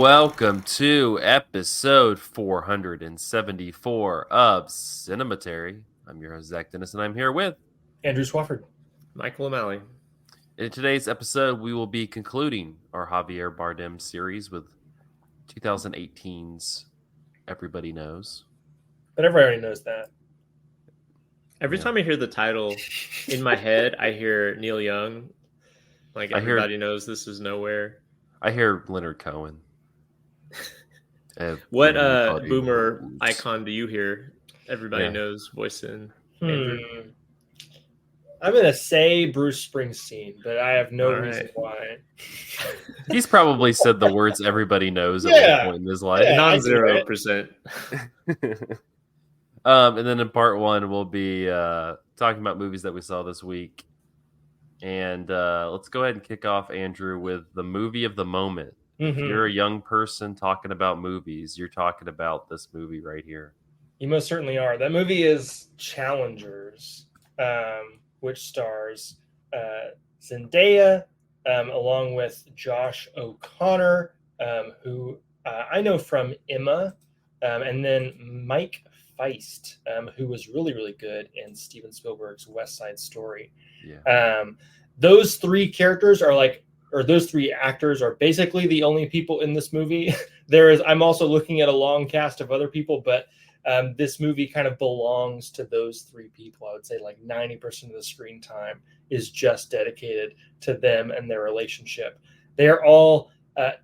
welcome to episode 474 of Cinematary. I'm your host, Zach Dennis, and I'm here with Andrew Swafford. Michael O'Malley. In today's episode, we will be concluding our Javier Bardem series with 2018's Everybody Knows. But everybody already knows that. Every time I hear the title in my head, I hear Neil Young. Like everybody knows this is nowhere. I hear Leonard Cohen. What boomer icon do you hear? Everybody knows voice in. Andrew? I'm going to say Bruce Springsteen, but I have no reason why. He's probably said the words everybody knows at one point in his life. Non-0%. And then in part one, we'll be talking about movies that we saw this week. And let's go ahead and kick off, Andrew, with the movie of the moment. If you're a young person talking about movies, you're talking about this movie right here. You most certainly are. That movie is Challengers, which stars Zendaya, along with Josh O'Connor, who I know from Emma, and then Mike Feist, who was really, really good in Steven Spielberg's West Side Story. Yeah. Those three characters are those three actors are basically the only people in this movie. I'm also looking at a long cast of other people, but this movie kind of belongs to those three people. I would say like 90% of the screen time is just dedicated to them and their relationship. They are all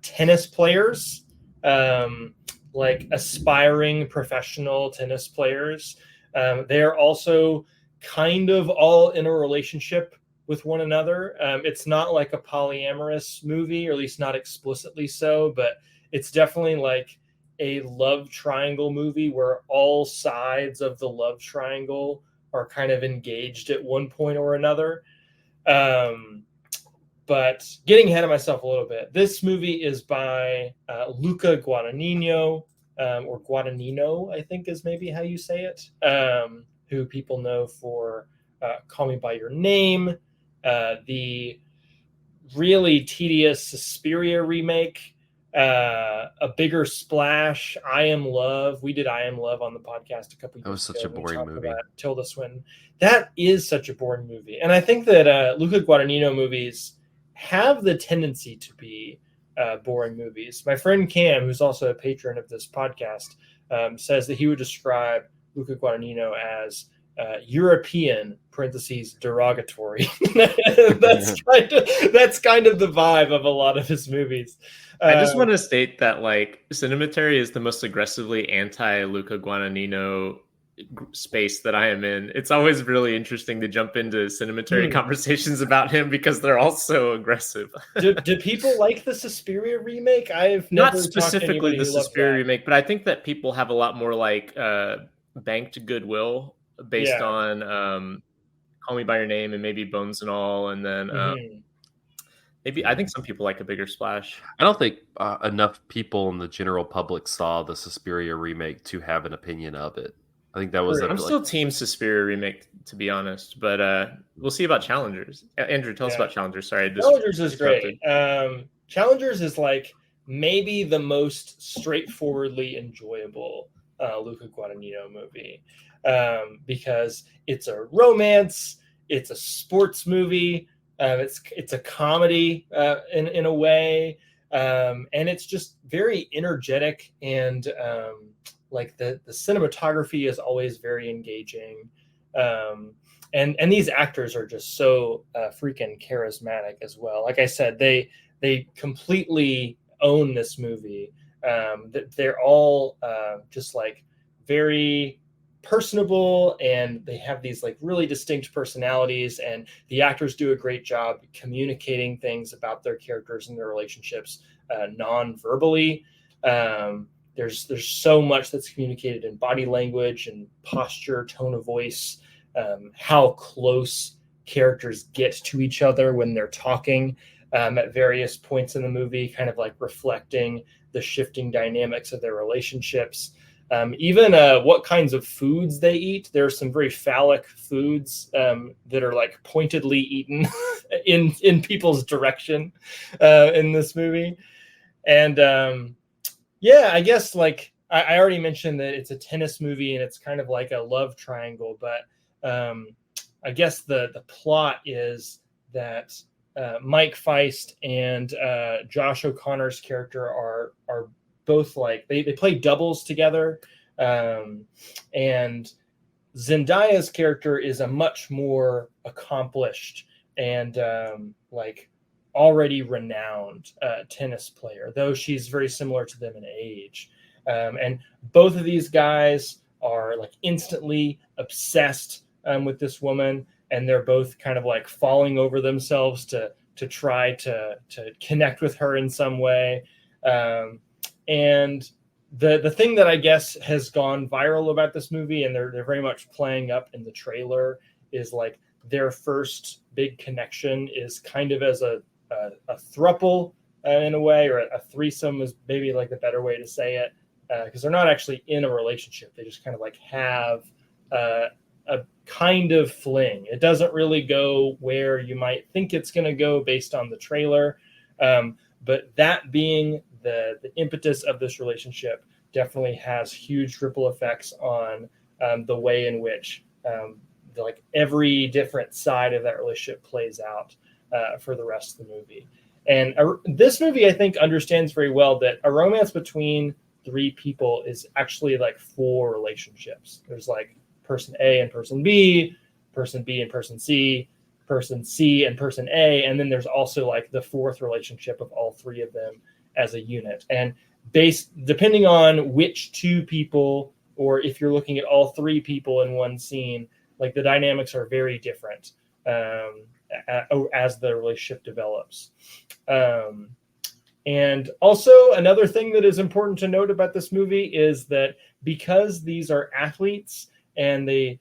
tennis players, like aspiring professional tennis players. They are also kind of all in a relationship with one another. It's not like a polyamorous movie, or at least not explicitly so, but it's definitely like a love triangle movie where all sides of the love triangle are kind of engaged at one point or another. But getting ahead of myself a little bit, this movie is by Luca Guadagnino, or Guadagnino, I think is maybe how you say it, who people know for Call Me By Your Name, the really tedious Suspiria remake, A Bigger Splash, I Am Love. We did I Am Love on the podcast a couple years ago. That was such a boring movie. Tilda Swinton. That is such a boring movie. And I think that Luca Guadagnino movies have the tendency to be boring movies. My friend Cam, who's also a patron of this podcast, says that he would describe Luca Guadagnino as European (derogatory). that's kind of the vibe of a lot of his movies. I just want to state that like Cinematary is the most aggressively anti-Luca Guadagnino space that I am in. It's always really interesting to jump into Cinematary conversations about him because they're all so aggressive. do people like the Suspiria remake? I've never not specifically the Suspiria remake, but I think that people have a lot more like banked goodwill based on Call Me By Your Name and maybe Bones and All, and then maybe I think some people like A Bigger Splash. I don't think enough people in the general public saw the Suspiria remake to have an opinion of it. I think that was. I'm still team Suspiria remake, to be honest, but we'll see about Challengers. Andrew, tell us about Challengers. Sorry, Challengers is great. Challengers is like maybe the most straightforwardly enjoyable Luca Guadagnino movie, because it's a romance, it's a sports movie, it's a comedy in a way, and it's just very energetic, and like the cinematography is always very engaging, and these actors are just so freaking charismatic as well. Like I said, they completely own this movie. They're all just like very personable, and they have these like really distinct personalities, and the actors do a great job communicating things about their characters and their relationships non-verbally. There's so much that's communicated in body language and posture, tone of voice, how close characters get to each other when they're talking at various points in the movie, kind of like reflecting the shifting dynamics of their relationships. Even what kinds of foods they eat. There are some very phallic foods that are like pointedly eaten in people's direction in this movie. And Yeah, I guess like I already mentioned that it's a tennis movie and it's kind of like a love triangle, but I guess the plot is that Mike Feist and Josh O'Connor's character are both like they play doubles together, and Zendaya's character is a much more accomplished and like already renowned tennis player, though she's very similar to them in age. And both of these guys are like instantly obsessed with this woman, and they're both kind of like falling over themselves to try to connect with her in some way. And the thing that I guess has gone viral about this movie, and they're very much playing up in the trailer, is like their first big connection is kind of as a throuple in a way, or a threesome is maybe like the better way to say it, because they're not actually in a relationship. They just kind of like have a kind of fling. It doesn't really go where you might think it's going to go based on the trailer. But that being the impetus of this relationship definitely has huge ripple effects on the way in which like every different side of that relationship plays out for the rest of the movie. And this movie, I think, understands very well that a romance between three people is actually like four relationships. There's like person A and person B and person C and person A, and then there's also like the fourth relationship of all three of them as a unit. And depending on which two people, or if you're looking at all three people in one scene, like the dynamics are very different as the relationship develops. And also another thing that is important to note about this movie is that because these are athletes and they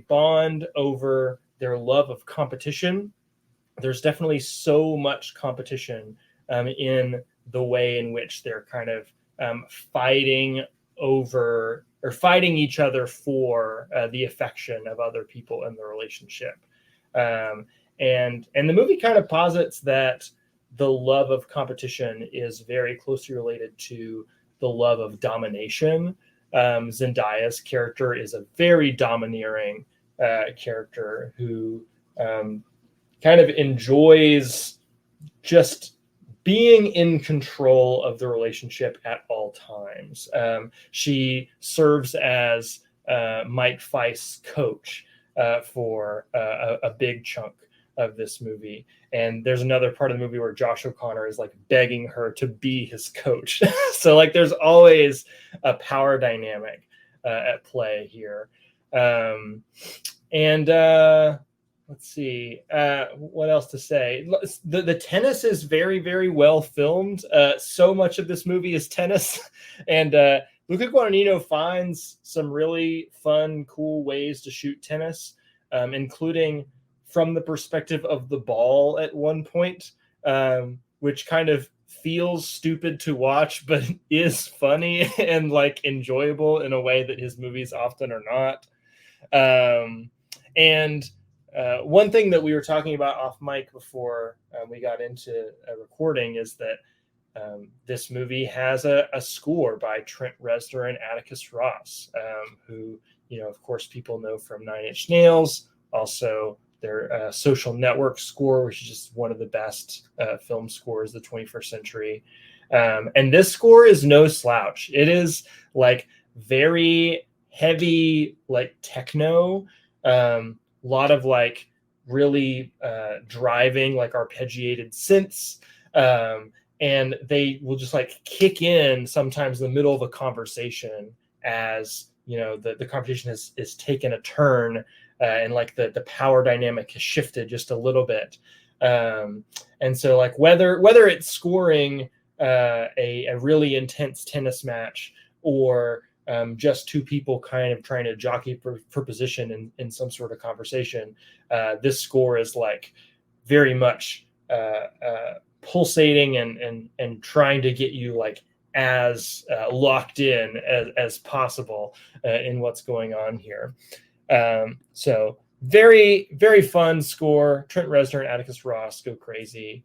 bond over their love of competition, there's definitely so much competition in the way in which they're kind of fighting over or fighting each other for the affection of other people in the relationship. And the movie kind of posits that the love of competition is very closely related to the love of domination. Zendaya's character is a very domineering character who kind of enjoys just being in control of the relationship at all times. She serves as Mike Feist's coach for a big chunk of this movie. And there's another part of the movie where Josh O'Connor is like begging her to be his coach. So like there's always a power dynamic at play here. Let's see what else to say. The tennis is very, very well filmed. So much of this movie is tennis. And Luca Guadagnino finds some really fun, cool ways to shoot tennis, including from the perspective of the ball at one point, which kind of feels stupid to watch, but is funny and like enjoyable in a way that his movies often are not. One thing that we were talking about off mic before we got into recording is that this movie has a score by Trent Reznor and Atticus Ross, who, of course, people know from Nine Inch Nails, also their Social Network score, which is just one of the best film scores of the 21st century. And this score is no slouch. It is like very heavy, like techno, a lot of like really driving, like arpeggiated synths. And they will just like kick in sometimes in the middle of a conversation as, the conversation is taken a turn and like the power dynamic has shifted just a little bit. And so like whether it's scoring a really intense tennis match or just two people kind of trying to jockey for position in some sort of conversation, this score is like very much pulsating and trying to get you like as locked in as possible in what's going on here. So very, very fun score. Trent Reznor and Atticus Ross go crazy.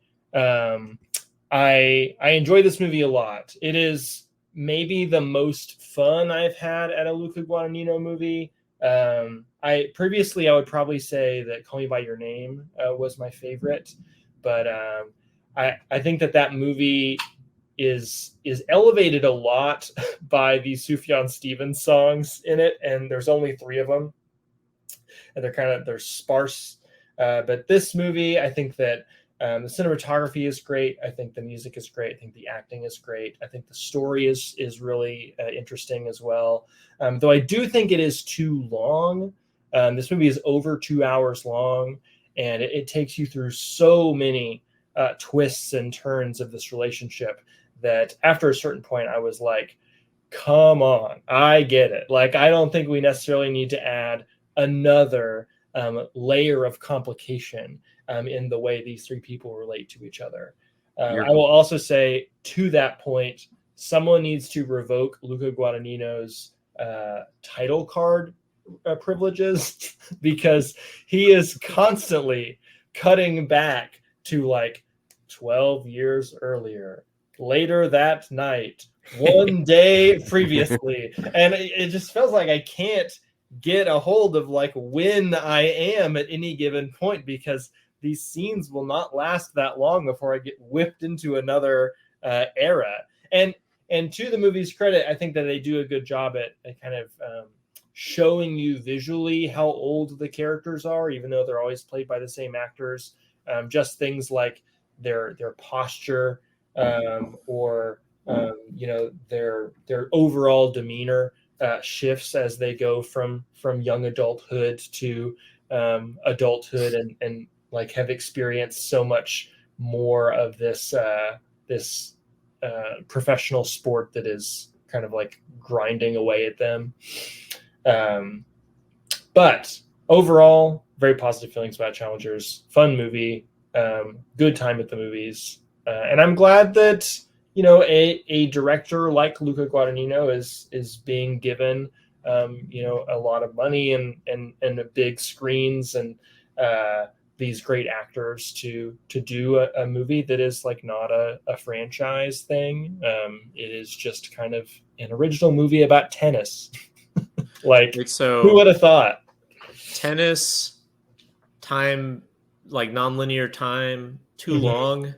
I enjoy this movie a lot. It is maybe the most fun I've had at a Luca Guadagnino movie. I would probably say that Call Me by Your Name was my favorite, but I think that movie is elevated a lot by the Sufjan Stevens songs in it, and there's only 3 of them, and they're sparse. But this movie, I think that the cinematography is great. I think the music is great. I think the acting is great. I think the story is really interesting as well. Though I do think it is too long. This movie is over 2 hours long, and it takes you through so many twists and turns of this relationship that after a certain point, I was like, come on, I get it. Like, I don't think we necessarily need to add another layer of complication in the way these 3 people relate to each other. I will also say, to that point, someone needs to revoke Luca Guadagnino's title card privileges because he is constantly cutting back to like 12 years earlier, later that night, one day previously. And it just feels like I can't get a hold of like when I am at any given point, because these scenes will not last that long before I get whipped into another era. And to the movie's credit, I think that they do a good job at kind of showing you visually how old the characters are, even though they're always played by the same actors. Just things like their posture or their overall demeanor shifts as they go from young adulthood to adulthood, and like have experienced so much more of this professional sport that is kind of like grinding away at them. But overall, very positive feelings about Challengers. Fun movie, good time at the movies, and I'm glad that a director like Luca Guadagnino is being given a lot of money and big screens and these great actors to do a movie that is like not a franchise thing. It is just kind of an original movie about tennis. So who would have thought? Tennis, time, like nonlinear time, too long.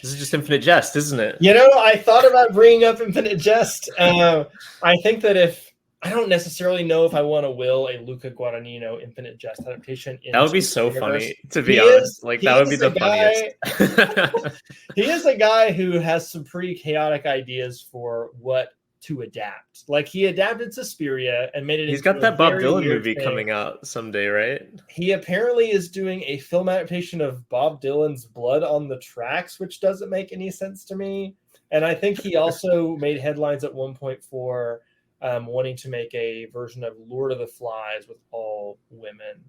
This is just Infinite Jest, isn't it? I thought about bringing up Infinite Jest. I think that I don't necessarily know if I want to will a Luca Guadagnino Infinite Jest adaptation. That would be so funny, to be honest. That would be the funniest. He is a guy who has some pretty chaotic ideas for what to adapt. Like, he adapted Suspiria and made it. He's got that Bob Dylan movie coming out someday, right? He apparently is doing a film adaptation of Bob Dylan's Blood on the Tracks, which doesn't make any sense to me. And I think he also made headlines at one point for wanting to make a version of Lord of the Flies with all women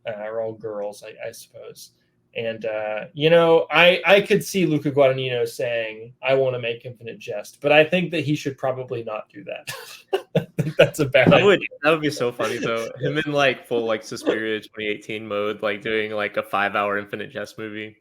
or all girls, I suppose. And, I could see Luca Guadagnino saying, I want to make Infinite Jest, but I think that he should probably not do that. I think that's a bad idea. That would be so funny, though. Him in like full like Suspiria 2018 mode, like doing like a 5-hour Infinite Jest movie.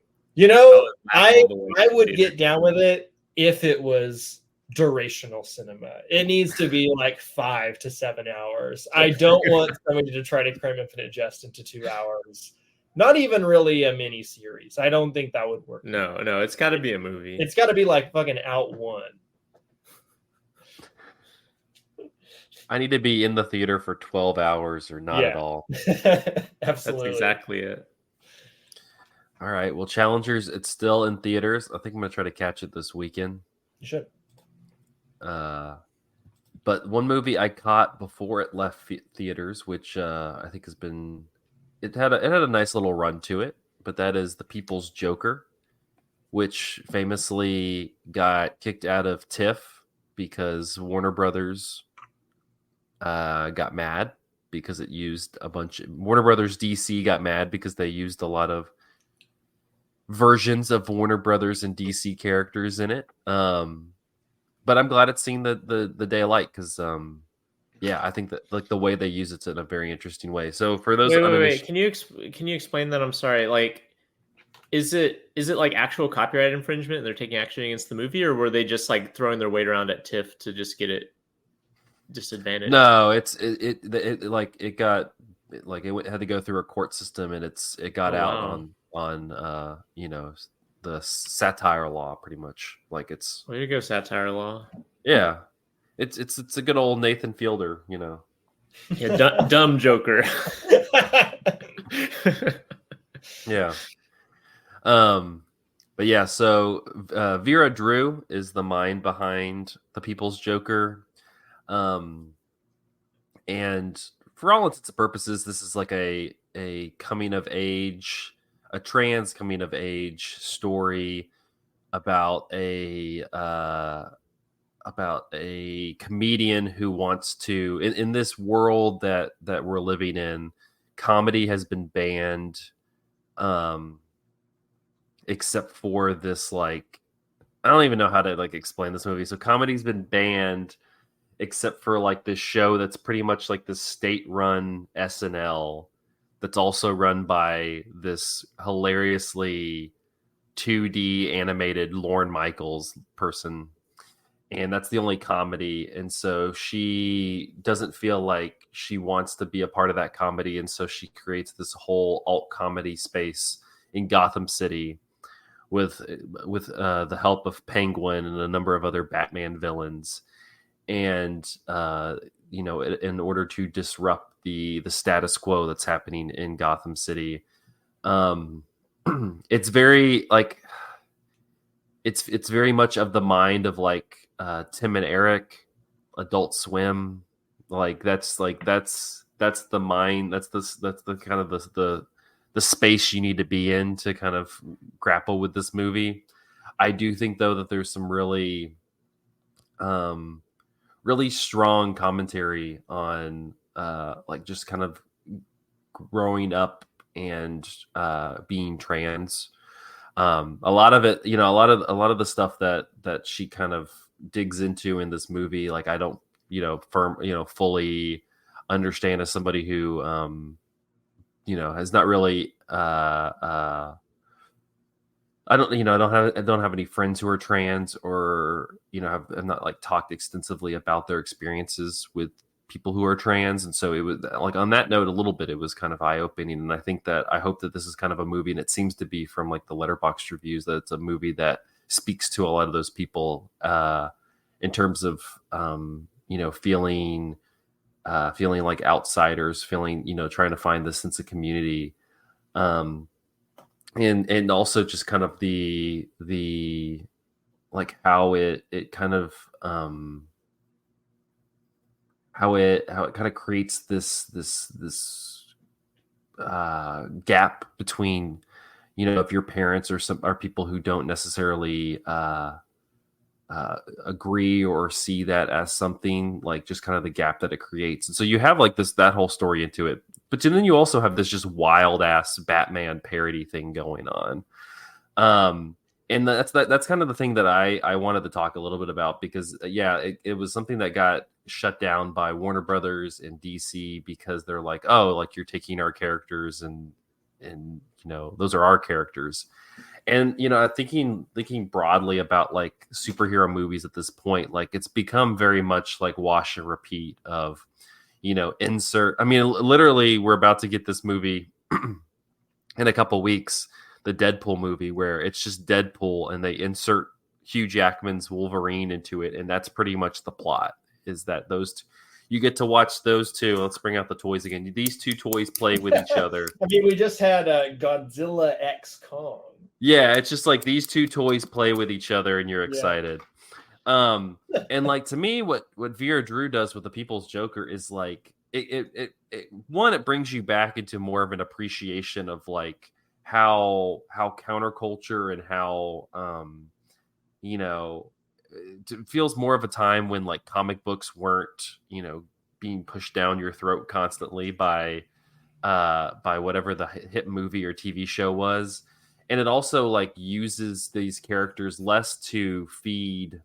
I would get down with it if it was durational cinema. It needs to be like 5 to 7 hours. I don't want somebody to try to cram Infinite Jest into 2 hours. Not even really a mini series. I don't think that would work. No, it's got to be a movie. It's got to be like fucking Out One. I need to be in the theater for 12 hours or not at all. Absolutely. That's exactly it. All right. Well, Challengers, it's still in theaters. I think I'm going to try to catch it this weekend. You should. But one movie I caught before it left theaters, which I think has been... It had a nice little run to it, but that is The People's Joker, which famously got kicked out of TIFF because Warner Brothers got mad because it used Warner Brothers DC got mad because they used a lot of versions of Warner Brothers and DC characters in it. But I'm glad it's seen the day of light because I think that like the way they use it's in a very interesting way. So for those, wait. Can you explain that? I'm sorry. Like, Is it like actual copyright infringement and they're taking action against the movie, or were they just like throwing their weight around at TIFF to just get it disadvantaged? No, it had to go through a court system, and it got out on the satire law, pretty much. Like, it's way to go, satire law. Yeah, it's a good old Nathan Fielder, Yeah, dumb Joker. Yeah. But yeah, so Vera Drew is the mind behind The People's Joker. And for all intents and purposes, this is like a coming of age, a trans coming of age story about a comedian who wants to, in this world that we're living in, comedy has been banned, except for this, like, I don't even know how to like explain this movie. So comedy's been banned except for like this show that's pretty much like this state-run SNL that's also run by this hilariously 2D animated Lorne Michaels person. And that's the only comedy. And so she doesn't feel like she wants to be a part of that comedy. And so she creates this whole alt comedy space in Gotham City with the help of Penguin and a number of other Batman villains. And, in order to disrupt the status quo that's happening in Gotham City, it's very like, it's very much of the mind of like Tim and Eric, Adult Swim. Like that's the mind. That's the kind of the space you need to be in to kind of grapple with this movie. I do think though that there's some really strong commentary on like just kind of growing up and being trans. A lot of it, a lot of the stuff that she kind of digs into in this movie, like I don't fully understand as somebody who has not really I don't have any friends who are trans, or have not like talked extensively about their experiences with people who are trans. And so it was like, on that note, a little bit, it was kind of eye-opening. And I hope that this is kind of a movie, and it seems to be from like the Letterboxd reviews, that it's a movie that speaks to a lot of those people in terms of feeling like outsiders, trying to find this sense of community, and also just kind of the like how it kind of how it kind of creates this gap between, if your parents are people who don't necessarily agree or see that as something, like just kind of the gap that it creates. And so you have like that whole story into it, but then you also have this just wild ass Batman parody thing going on. And that's kind of the thing that I wanted to talk a little bit about, because it was something that got shut down by Warner Brothers and DC, because they're like, oh, like you're taking our characters and those are our characters. And thinking broadly about like superhero movies at this point, like it's become very much like wash and repeat of insert. I mean, literally, we're about to get this movie in a couple weeks, the Deadpool movie, where it's just Deadpool and they insert Hugh Jackman's Wolverine into it, and that's pretty much the plot. Is that you get to watch those two. Let's bring out the toys again. These two toys play with each other. I mean, we just had Godzilla X Kong. Yeah, it's just like these two toys play with each other, and you're excited. Yeah. And like, to me, what Vera Drew does with The People's Joker is like it brings you back into more of an appreciation of like how counterculture and how it feels more of a time when like comic books weren't being pushed down your throat constantly by whatever the hit movie or TV show was. And it also like uses these characters less to feed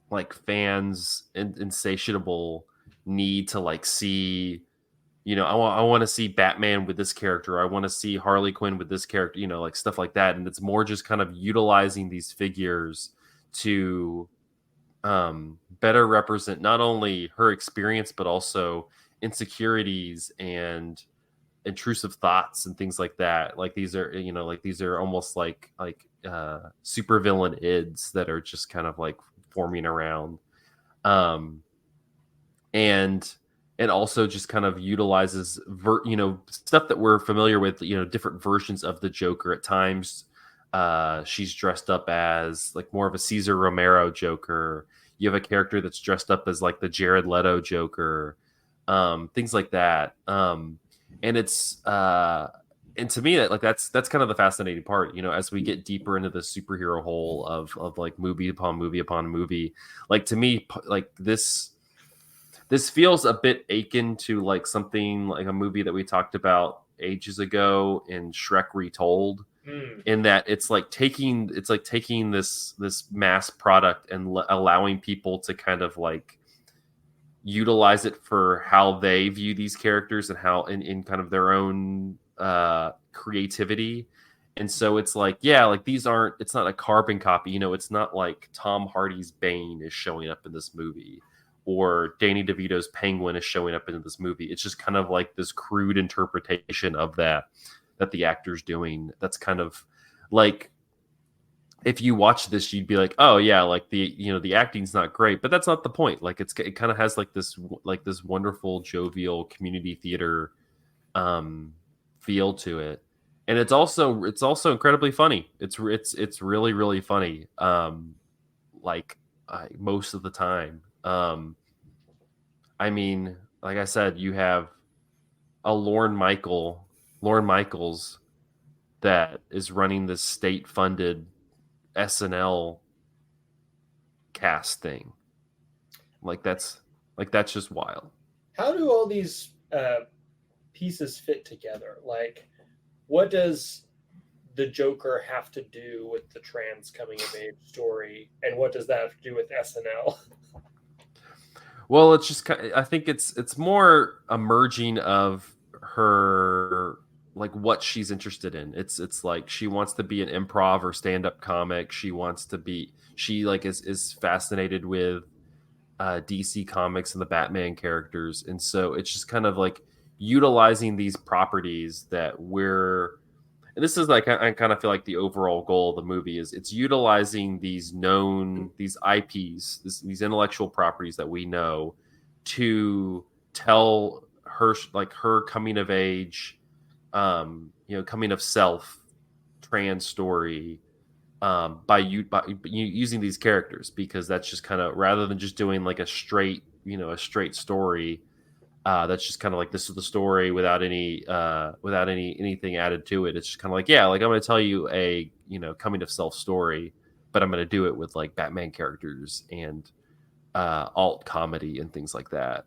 like fans insatiable need to like see I want to see Batman with this character. I want to see Harley Quinn with this character, like stuff like that. And it's more just kind of utilizing these figures to better represent not only her experience, but also insecurities and intrusive thoughts and things like that. Like these are almost like super villain ids that are just kind of like forming around. And also just kind of utilizes stuff that we're familiar with, different versions of the Joker. At times she's dressed up as like more of a Cesar Romero Joker. You have a character that's dressed up as like the Jared Leto Joker, things like that. And it's and to me that's kind of the fascinating part, as we get deeper into the superhero hole of like movie upon movie upon movie. Like to me, like this feels a bit akin to like something like a movie that we talked about ages ago in Shrek Retold, in that it's like taking this mass product and allowing people to kind of like utilize it for how they view these characters and how in kind of their own creativity. And so it's like, yeah, like it's not a carbon copy, it's not like Tom Hardy's Bane is showing up in this movie, or Danny DeVito's Penguin is showing up in this movie. It's just kind of like this crude interpretation of that the actor's doing. That's kind of like, if you watch this, you'd be like, oh yeah, like the acting's not great, but that's not the point. Like it kind of has like this wonderful jovial community theater feel to it. And it's also incredibly funny. It's really, really funny. Most of the time. I mean, like I said, you have a Lorne Michaels that is running this state-funded SNL cast thing. Like that's just wild. How do all these pieces fit together? Like, what does the Joker have to do with the trans coming of age story, and what does that have to do with SNL? Well, it's just, I think it's more a merging of her, like what she's interested in. It's like she wants to be an improv or stand-up comic. She is fascinated with DC comics and the Batman characters, and so it's just kind of like utilizing these properties that and this is like, I kind of feel like the overall goal of the movie is it's utilizing these IPs, these intellectual properties that we know, to tell her coming of age, coming of self trans story, by using these characters, because that's just kind of, rather than just doing like a straight story. That's just kind of like, this is the story without anything added to it. It's just kind of like, yeah, like I'm going to tell you a coming of self story, but I'm going to do it with like Batman characters and alt comedy and things like that.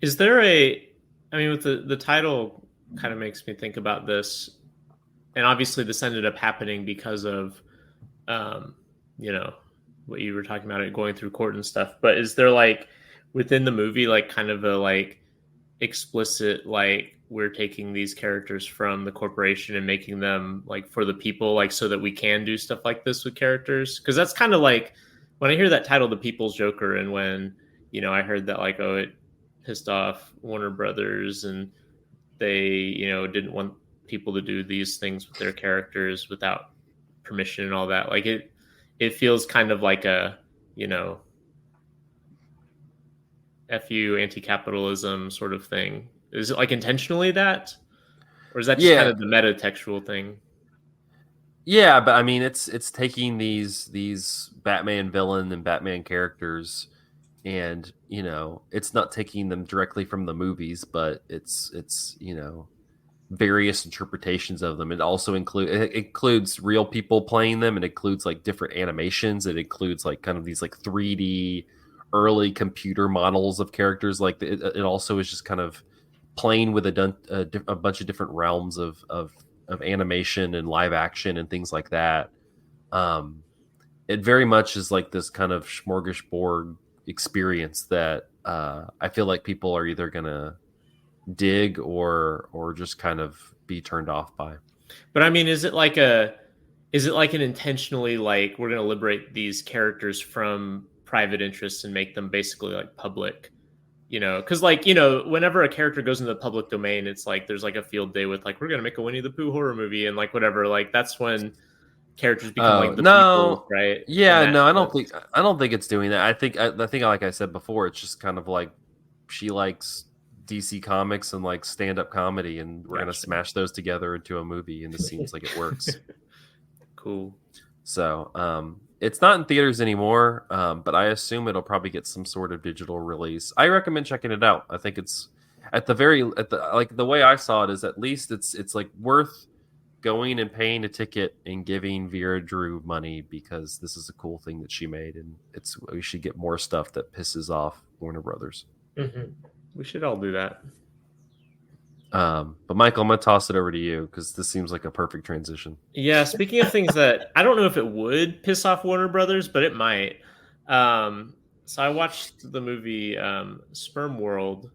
Is there with the title kind of makes me think about this, and obviously this ended up happening because of what you were talking about, it going through court and stuff. But is there like within the movie like kind of a like explicit, like we're taking these characters from the corporation and making them like for the people, like so that we can do stuff like this with characters? Because that's kind of like when I hear that title, The People's Joker, and when I heard that, like, oh, it pissed off Warner Brothers and they didn't want people to do these things with their characters without permission and all that, like it feels kind of like a FU anti-capitalism sort of thing. Is it like intentionally that, or is that just kind of the meta-textual thing? Yeah, but I mean, it's taking these Batman villain and Batman characters, and it's not taking them directly from the movies, but it's various interpretations of them. It also includes real people playing them. It includes like different animations. It includes like kind of these like 3D early computer models of characters. Like it also is just kind of playing with a bunch of different realms of animation and live action and things like that. It very much is like this kind of smorgasbord experience that I feel like people are either gonna dig or just kind of be turned off by. But I mean, is it like an intentionally like we're going to liberate these characters from private interests and make them basically like public? Because like whenever a character goes into the public domain, it's like there's like a field day with like we're going to make a Winnie the Pooh horror movie and like whatever. Like that's when characters become like the people, right? Yeah, no, I don't think it's doing that. I think like I said before, it's just kind of like she likes DC Comics and like stand-up comedy, and we're gonna smash those together into a movie, and this seems like it works. Cool. So it's not in theaters anymore, but I assume it'll probably get some sort of digital release. I recommend checking it out. I think it's the way I saw it is at least it's like worth going and paying a ticket and giving Vera Drew money because this is a cool thing that she made, and we should get more stuff that pisses off Warner Brothers. Mm-hmm. We should all do that. But Michael, I'm gonna toss it over to you because this seems like a perfect transition. Yeah, speaking of things that I don't know if it would piss off Warner Brothers, but it might. So I watched the movie SPERMWORLD,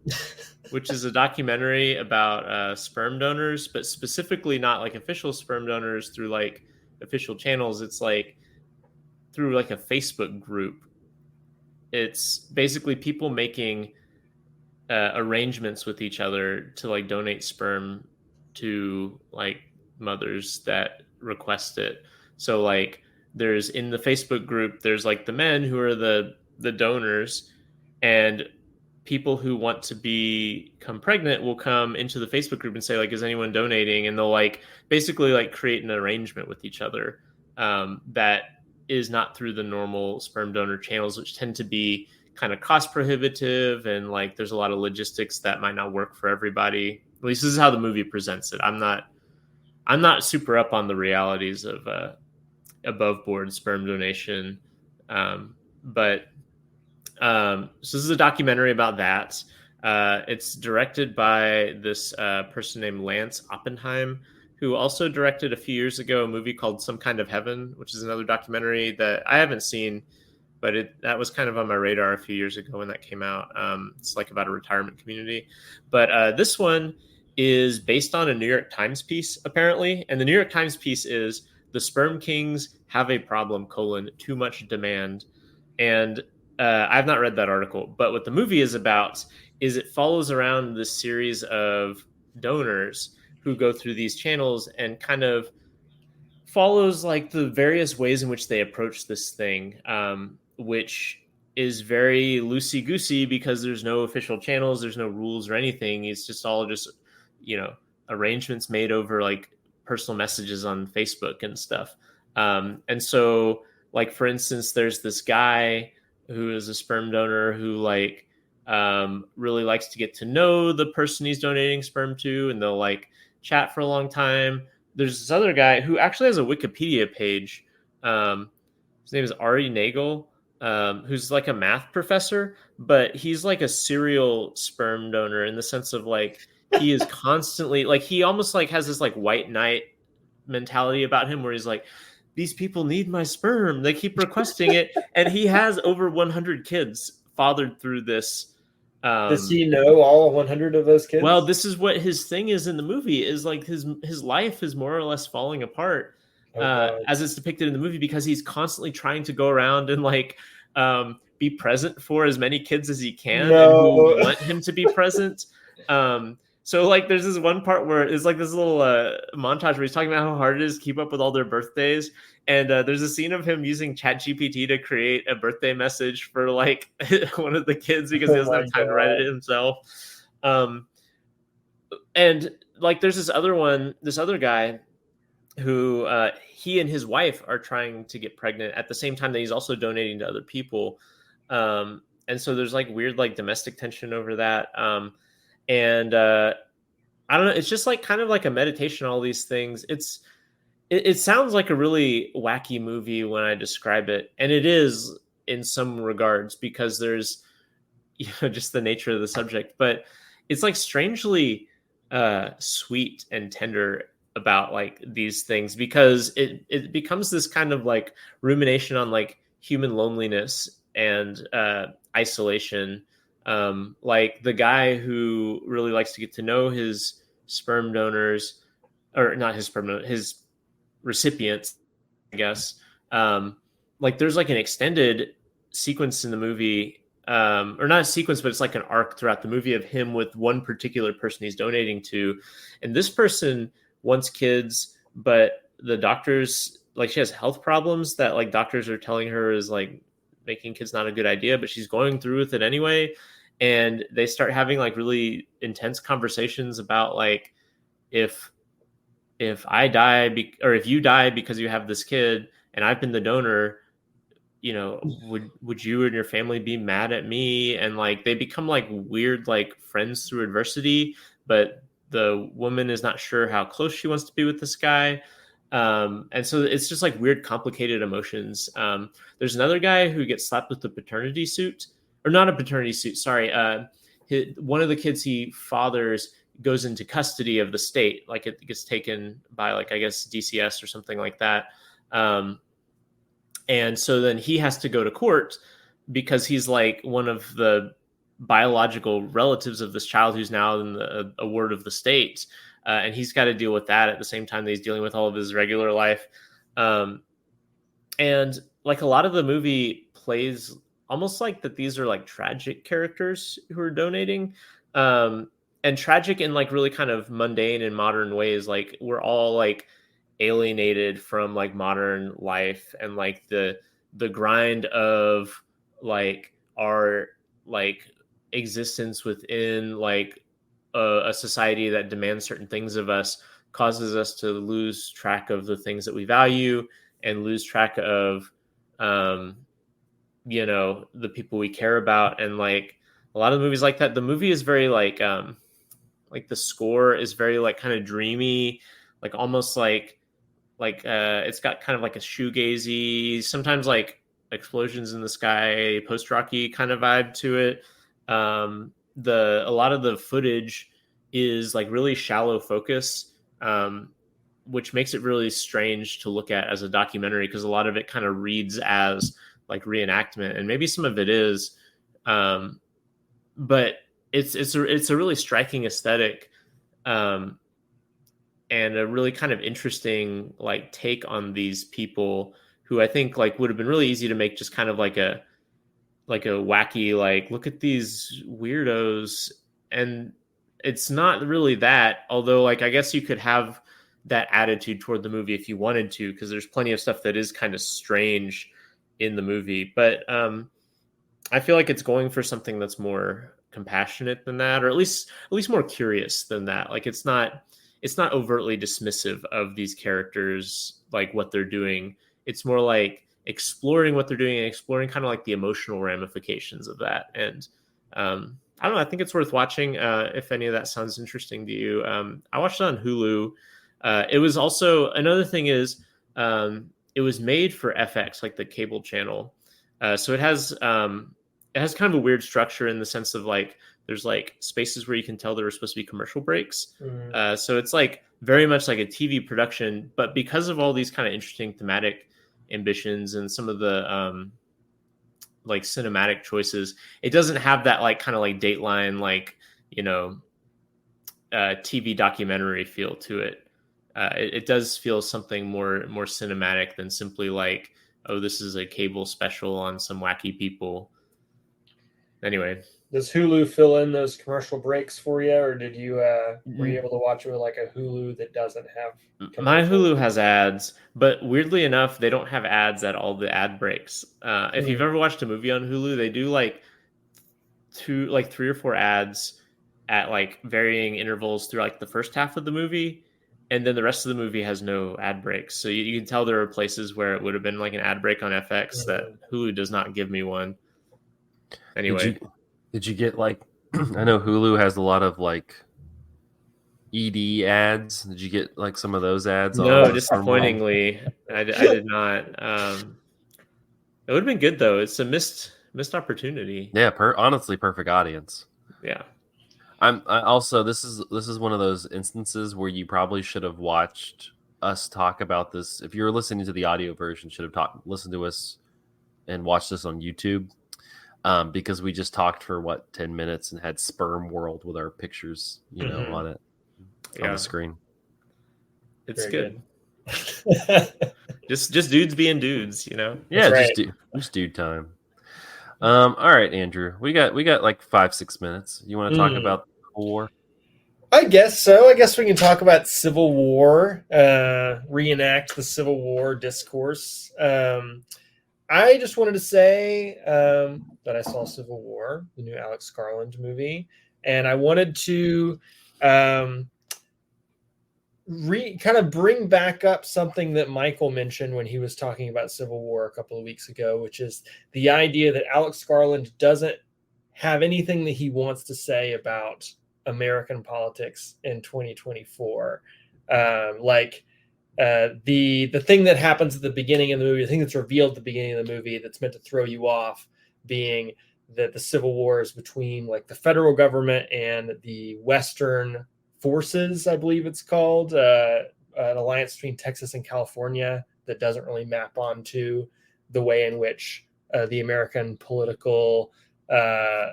which is a documentary about sperm donors, but specifically not like official sperm donors through like official channels. It's like through like a Facebook group. It's basically people making arrangements with each other to like donate sperm to like mothers that request it. So like there's in the Facebook group, there's like the men who are the donors, and people who want to become pregnant will come into the Facebook group and say like, is anyone donating? And they'll like basically like create an arrangement with each other that is not through the normal sperm donor channels, which tend to be kind of cost prohibitive, and like there's a lot of logistics that might not work for everybody. At least this is how the movie presents it. I'm not super up on the realities of above board sperm donation, but so this is a documentary about that. It's directed by this person named Lance Oppenheim, who also directed a few years ago a movie called Some Kind of Heaven, which is another documentary that I haven't seen, but that was kind of on my radar a few years ago when that came out. It's like about a retirement community. But this one is based on a New York Times piece, apparently. And the New York Times piece is The Sperm Kings Have a Problem, Too Much Demand. And I've not read that article, but what the movie is about is it follows around this series of donors who go through these channels and kind of follows like the various ways in which they approach this thing, which is very loosey-goosey because there's no official channels, there's no rules or anything. It's just all just, arrangements made over like personal messages on Facebook and stuff. And so like, for instance, there's this guy who is a sperm donor who like really likes to get to know the person he's donating sperm to, and they'll like chat for a long time. There's this other guy who actually has a Wikipedia page. His name is Ari Nagel, who's like a math professor, but he's like a serial sperm donor in the sense of like he is constantly like he almost like has this like white knight mentality about him where he's like, these people need my sperm. They keep requesting it. And he has over 100 kids fathered through this. Does he know all 100 of those kids? Well, this is what his thing is in the movie, is like his life is more or less falling apart as it's depicted in the movie, because he's constantly trying to go around and like be present for as many kids as he can and who want him to be present. So like there's this one part where it's like this little montage where he's talking about how hard it is to keep up with all their birthdays. And there's a scene of him using ChatGPT to create a birthday message for like one of the kids because he doesn't have time to write it himself. And like there's this other guy who he and his wife are trying to get pregnant at the same time that he's also donating to other people. And so there's like weird like domestic tension over that. And I don't know. It's just like kind of like a meditation on all these things. It sounds like a really wacky movie when I describe it, and it is in some regards because there's just the nature of the subject. But it's like strangely sweet and tender about like these things because it becomes this kind of like rumination on like human loneliness and isolation. Like the guy who really likes to get to know his sperm donors, or not his sperm donors, his recipients, I guess. Like there's like an extended sequence in the movie, or not a sequence, but it's like an arc throughout the movie of him with one particular person he's donating to. And this person wants kids, but the doctors, like she has health problems that like doctors are telling her is like making kids not a good idea, but she's going through with it anyway. And they start having like really intense conversations about like, if I die or if you die because you have this kid and I've been the donor, you know, would you and your family be mad at me? And like they become like weird like friends through adversity, but the woman is not sure how close she wants to be with this guy. And so it's just like weird, complicated emotions. There's another guy who gets slapped with the paternity suit, or not a paternity suit. Sorry. One of the kids he fathers goes into custody of the state. Like it gets taken by like, I guess DCS or something like that. And so then he has to go to court because he's like one of the biological relatives of this child who's now in a ward of the state. And he's got to deal with that at the same time that he's dealing with all of his regular life. And like a lot of the movie plays almost like that these are like tragic characters who are donating. And tragic in like really kind of mundane and modern ways. Like we're all like alienated from like modern life and like the grind of like our like existence within like a society that demands certain things of us causes us to lose track of the things that we value and lose track of you know, the people we care about. And like a lot of movies like that, the movie is very like the score is very like kind of dreamy, like almost like it's got kind of like a shoegazy, sometimes like explosions in the sky, post-rocky kind of vibe to it. A lot of the footage is like really shallow focus, which makes it really strange to look at as a documentary because a lot of it kind of reads as like reenactment, and maybe some of it is, but it's a really striking aesthetic, and a really kind of interesting like take on these people who I think like would have been really easy to make just kind of like a wacky, like, look at these weirdos. And it's not really that, although like I guess you could have that attitude toward the movie if you wanted to, because there's plenty of stuff that is kind of strange in the movie. But I feel like it's going for something that's more compassionate than that, or at least more curious than that. Like it's not overtly dismissive of these characters, like what they're doing. It's more like exploring what they're doing and exploring kind of like the emotional ramifications of that. And I don't know, I think it's worth watching if any of that sounds interesting to you. I watched it on Hulu. It was also, another thing is, it was made for FX, like the cable channel. So it has kind of a weird structure in the sense of like there's like spaces where you can tell there were supposed to be commercial breaks. So it's like very much like a TV production, but because of all these kind of interesting thematic ambitions and some of the like cinematic choices, it doesn't have that like kind of like Dateline, like, you know, TV documentary feel to it. It does feel something more cinematic than simply like, oh, this is a cable special on some wacky people. Anyway, does Hulu fill in those commercial breaks for you, or did you were you able to watch it with like a Hulu that doesn't have? My Hulu has ads, but weirdly enough, they don't have ads at all the ad breaks. If you've ever watched a movie on Hulu, they do like 3 or 4 ads at like varying intervals through like the first half of the movie, and then the rest of the movie has no ad breaks. So you can tell there are places where it would have been like an ad break on FX that Hulu does not give me one. Anyway, did you get like, I know Hulu has a lot of like ED ads. Did you get like some of those ads? No, disappointingly, I did not. It would have been good though. It's a missed opportunity. Yeah, honestly, perfect audience. Yeah. I also, this is one of those instances where you probably should have watched us talk about this. If you were listening to the audio version, should have listened to us and watched this on YouTube. because we just talked for 10 minutes and had Sperm World with our pictures, on it on the screen. It's good. just dudes being dudes, Yeah, right. just dude time. All right, Andrew, we got like 5-6 minutes. You want to talk about the war? I guess so. I guess we can talk about Civil War, reenact the Civil War discourse. I just wanted to say that I saw Civil War, the new Alex Garland movie, and I wanted to kind of bring back up something that Michael mentioned when he was talking about Civil War a couple of weeks ago, which is the idea that Alex Garland doesn't have anything that he wants to say about American politics in 2024. The thing that happens at the beginning of the movie, the thing that's revealed at the beginning of the movie that's meant to throw you off, being that the Civil War is between like the federal government and the Western forces, I believe it's called, an alliance between Texas and California that doesn't really map onto the way in which the American political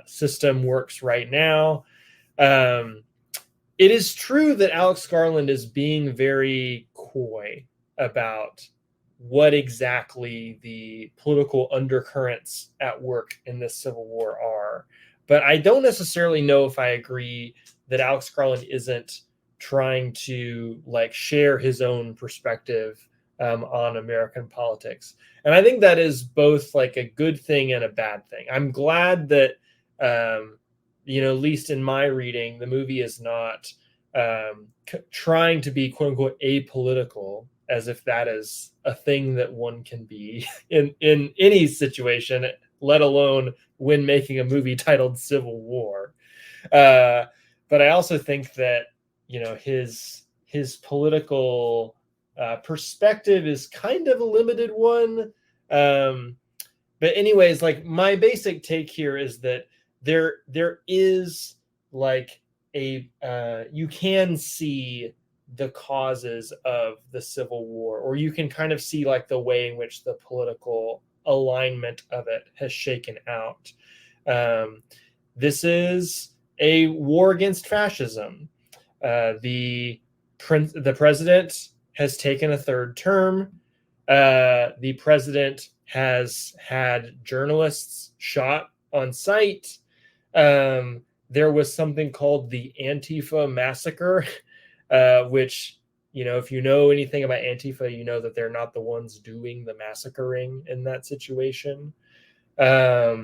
system works right now. It is true that Alex Garland is being very coy about what exactly the political undercurrents at work in this Civil War are. But I don't necessarily know if I agree that Alex Garland isn't trying to share his own perspective on American politics. And I think that is both a good thing and a bad thing. I'm glad that, at least in my reading, the movie is not trying to be quote unquote apolitical, as if that is a thing that one can be in any situation, let alone when making a movie titled Civil War. But I also think that, his political perspective is kind of a limited one. But anyways, my basic take here is that there is you can see the causes of the Civil War, or you can kind of see the way in which the political alignment of it has shaken out. This is a war against fascism. The president has taken a third term. The president has had journalists shot on sight. There was something called the Antifa massacre, which, if you know anything about Antifa, you know that they're not the ones doing the massacring in that situation. There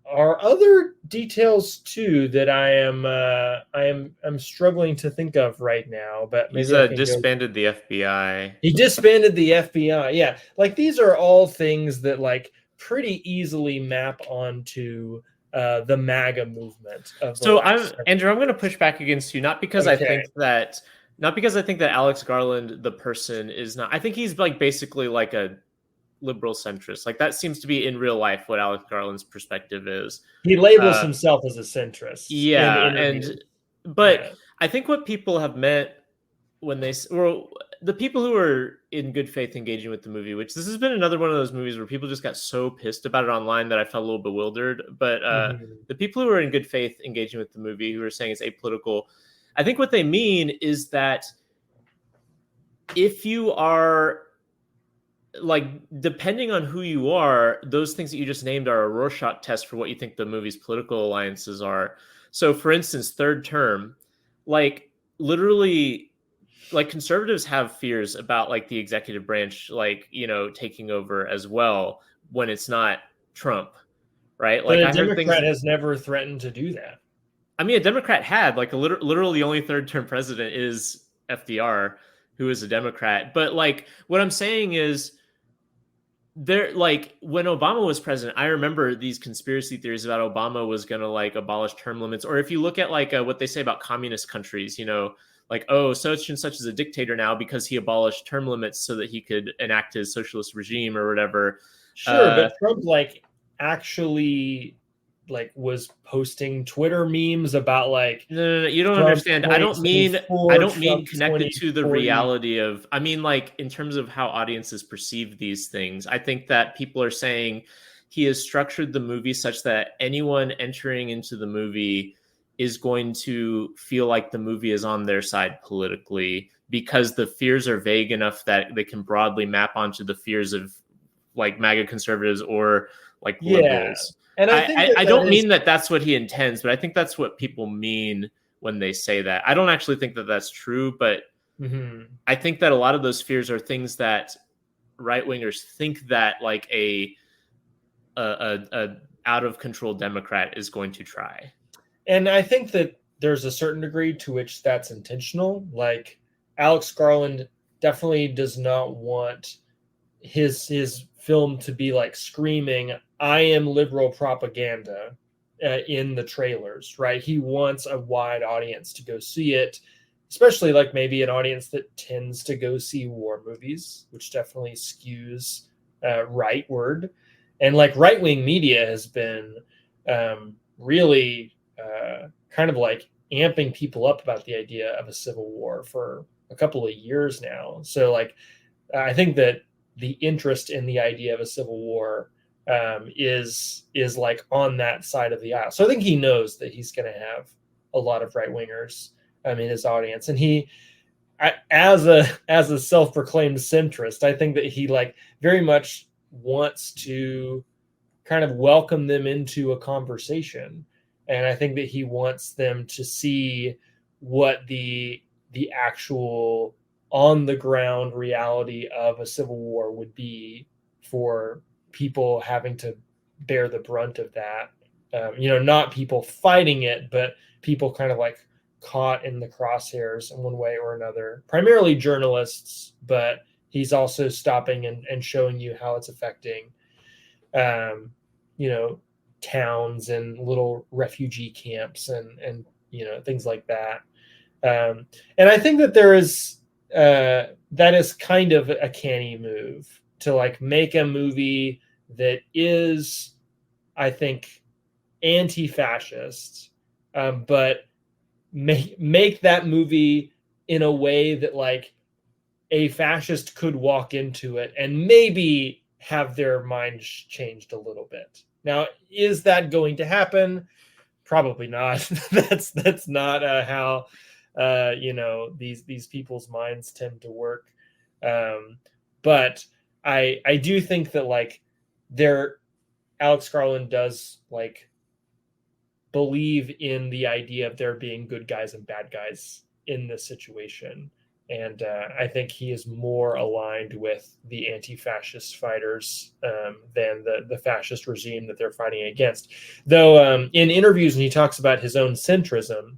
are other details too that I'm struggling to think of right now. But he's disbanded the FBI. He disbanded the FBI. Yeah, these are all things that pretty easily map onto the MAGA movement. Andrew, I'm going to push back against you, not because I think that Alex Garland, the person, is not. I think he's basically a liberal centrist. That seems to be in real life what Alex Garland's perspective is. He labels himself as a centrist. Yeah, but I think what people have meant when the people who are in good faith engaging with the movie, which this has been another one of those movies where people just got so pissed about it online that I felt a little bewildered. But the people who are in good faith engaging with the movie, who are saying it's apolitical, I think what they mean is that if you are depending on who you are, those things that you just named are a Rorschach test for what you think the movie's political alliances are. So for instance, third term, literally, conservatives have fears about the executive branch, taking over as well when it's not Trump, right? But a Democrat has never threatened to do that. I mean, a Democrat had literally the only third term president is FDR, who is a Democrat. But what I'm saying is there, when Obama was president, I remember these conspiracy theories about Obama was going to abolish term limits. Or if you look at what they say about communist countries, such and such is a dictator now because he abolished term limits so that he could enact his socialist regime or whatever. Sure, but Trump actually was posting Twitter memes about no, you don't understand. I don't mean connected to the reality of, I mean in terms of how audiences perceive these things. I think that people are saying he has structured the movie such that anyone entering into the movie is going to feel like the movie is on their side politically, because the fears are vague enough that they can broadly map onto the fears of like MAGA conservatives or like liberals. And I don't mean that that's what he intends, but I think that's what people mean when they say that. I don't actually think that that's true, but I think that a lot of those fears are things that right-wingers think that like a out of control Democrat is going to try. And I think that there's a certain degree to which that's intentional. Like Alex Garland definitely does not want his film to be like screaming, "I am liberal propaganda," in the trailers, right? He wants a wide audience to go see it, especially like maybe an audience that tends to go see war movies, which definitely skews rightward. And like right-wing media has been really kind of like amping people up about the idea of a civil war for a couple of years now. So like, I think that the interest in the idea of a civil war is like on that side of the aisle. So I think he knows that he's going to have a lot of right-wingers in his audience. And he, as a self-proclaimed centrist, I think that he like very much wants to kind of welcome them into a conversation. And I think that he wants them to see what the actual on the ground reality of a civil war would be for people having to bear the brunt of that. Not people fighting it, but people kind of like caught in the crosshairs in one way or another, primarily journalists, but he's also stopping and showing you how it's affecting, towns and little refugee camps and things like that. And I think that there is, that is kind of a canny move to like make a movie that is, I think, anti-fascist, but make that movie in a way that like a fascist could walk into it and maybe have their mind changed a little bit. Now, is that going to happen? Probably not. that's not how these people's minds tend to work. But I do think that like Alex Garland does like believe in the idea of there being good guys and bad guys in this situation. And I think he is more aligned with the anti-fascist fighters than the fascist regime that they're fighting against. Though in interviews, when he talks about his own centrism,